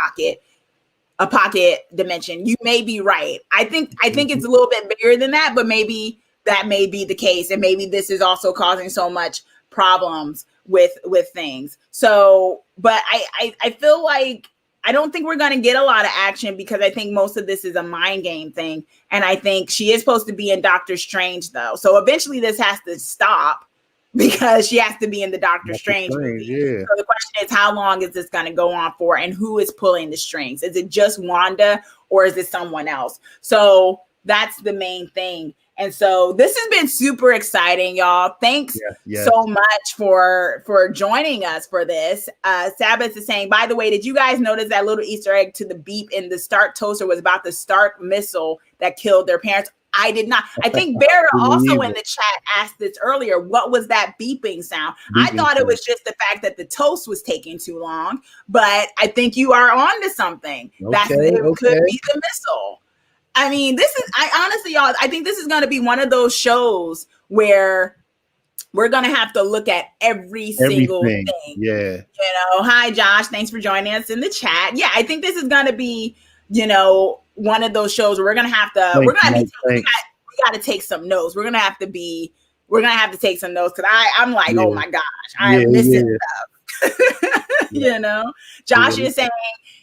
pocket dimension. You may be right. I think it's a little bit bigger than that, but maybe that may be the case, and maybe this is also causing so much problems with things. So, but I feel like I don't think we're going to get a lot of action, because I think most of this is a mind game thing, and I think she is supposed to be in Doctor Strange though. So eventually this has to stop, because she has to be in the Doctor Strange movie. Yeah. So the question is, how long is this going to go on for, and who is pulling the strings? Is it just Wanda, or is it someone else? So that's the main thing. And so this has been super exciting, y'all. Thanks so much for joining us for this. Sabbath is saying, by the way, did you guys notice that little Easter egg to the beep in the Stark toaster was about the Stark missile that killed their parents? I did not. I think Vera also in the chat asked this earlier. What was that beeping sound? I thought it was just the fact that the toast was taking too long, but I think you are on to something. It could be the missile. I mean, honestly, y'all, I think this is going to be one of those shows where we're going to have to look at every single thing. Yeah. Hi, Josh. Thanks for joining us in the chat. Yeah, I think this is going to be, one of those shows where we got to take some notes. We're going to have to take some notes, because I'm like, oh my gosh, I am missing stuff. Josh is saying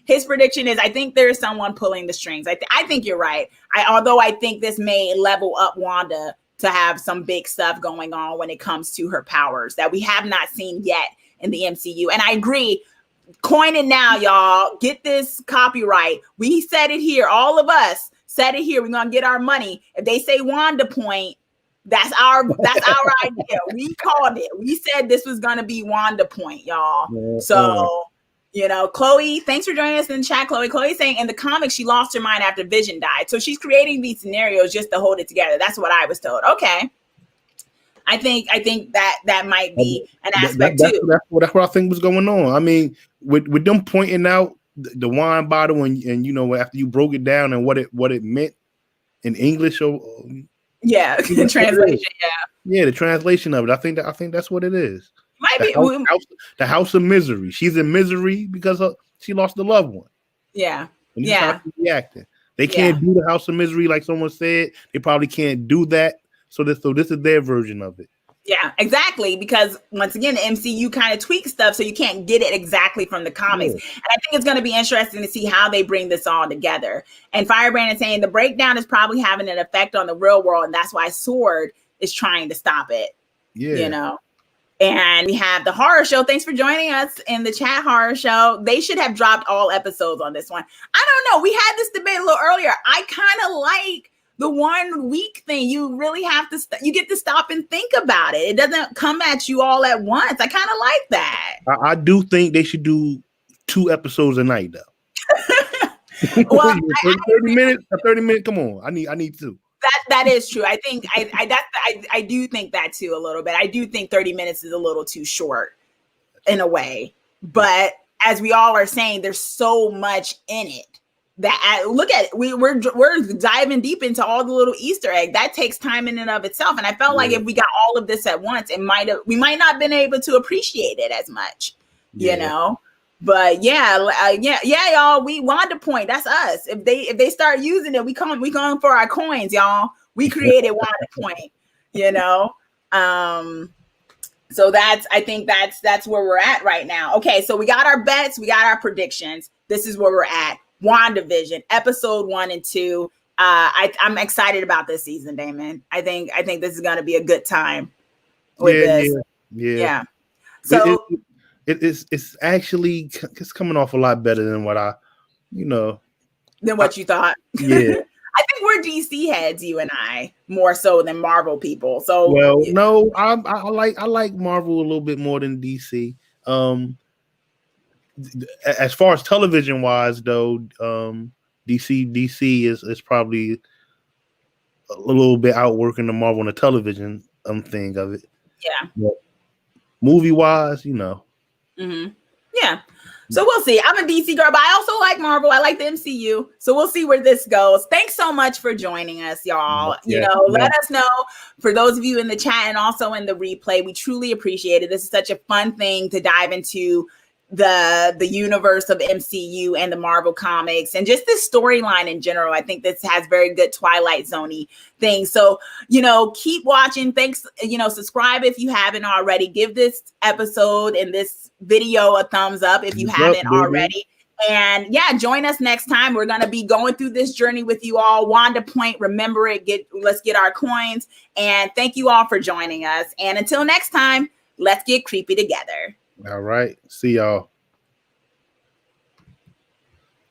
his prediction is, I think there's someone pulling the strings. I think you're right. Although I think this may level up Wanda to have some big stuff going on when it comes to her powers that we have not seen yet in the MCU. And I agree. Coin it now, y'all. Get this copyright. We said it here. All of us said it here. We're gonna get our money. If they say Wanda point, that's our idea. We called it. We said this was gonna be Wanda point, y'all. So, Chloe, thanks for joining us in the chat. Chloe's saying in the comics she lost her mind after Vision died. So she's creating these scenarios just to hold it together. That's what I was told. Okay. I think that might be an aspect too. That's what I think was going on. I mean, with them pointing out the wine bottle and after you broke it down and what it meant in English, or the translation, the translation of it. I think that's what it is. Might The house of misery. She's in misery because she lost a loved one. Yeah. And this is how she's reacting. They can't do the house of misery like someone said. They probably can't do that. So this is their version of it. Yeah, exactly. Because once again, the MCU kind of tweaks stuff, so you can't get it exactly from the comics. Yeah. And I think it's going to be interesting to see how they bring this all together. And Firebrand is saying the breakdown is probably having an effect on the real world, and that's why Sword is trying to stop it. Yeah, you know. And we have the horror show. Thanks for joining us in the chat, horror show. They should have dropped all episodes on this one. I don't know. We had this debate a little earlier. I kind of like the 1 week thing. You really have to, you get to stop and think about it. It doesn't come at you all at once. I kind of like that. I do think they should do 2 episodes a night though. Well, 30 minutes. Come on. I need 2. That is true. I think I do think that too a little bit. I do think 30 minutes is a little too short in a way. But as we all are saying, there's so much in it that look at it. We're diving deep into all the little Easter egg that takes time in and of itself. And I felt like if we got all of this at once, we might not have been able to appreciate it as much, you know. But y'all. We Wanda Point. That's us. If they start using it, we come for our coins, y'all. We created Wanda Point, you know. So I think that's where we're at right now. Okay, so we got our bets, we got our predictions. This is where we're at. WandaVision, episode 1 and 2. I'm excited about this season, Damon. I think this is gonna be a good time with this. Yeah. So. It's actually coming off a lot better than what than what you thought. Yeah. I think we're DC heads, you and I, more so than Marvel people. So no, I like Marvel a little bit more than DC. As far as television wise, though, DC is probably a little bit outworking the Marvel on the television thing of it. Yeah. But movie wise, Mm-hmm. Yeah. So we'll see. I'm a DC girl, but I also like Marvel. I like the MCU. So we'll see where this goes. Thanks so much for joining us, y'all. Let us know, for those of you in the chat and also in the replay. We truly appreciate it. This is such a fun thing to dive into the universe of MCU and the Marvel comics and just this storyline in general. I think this has very good Twilight Zone-y things. So, keep watching. Thanks. Subscribe if you haven't already. Give this episode and this video a thumbs up if you haven't already. And join us next time. We're going to be going through this journey with you all. Wanda Point, remember it. Let's get our coins. And thank you all for joining us. And until next time, let's get creepy together. All right. See y'all.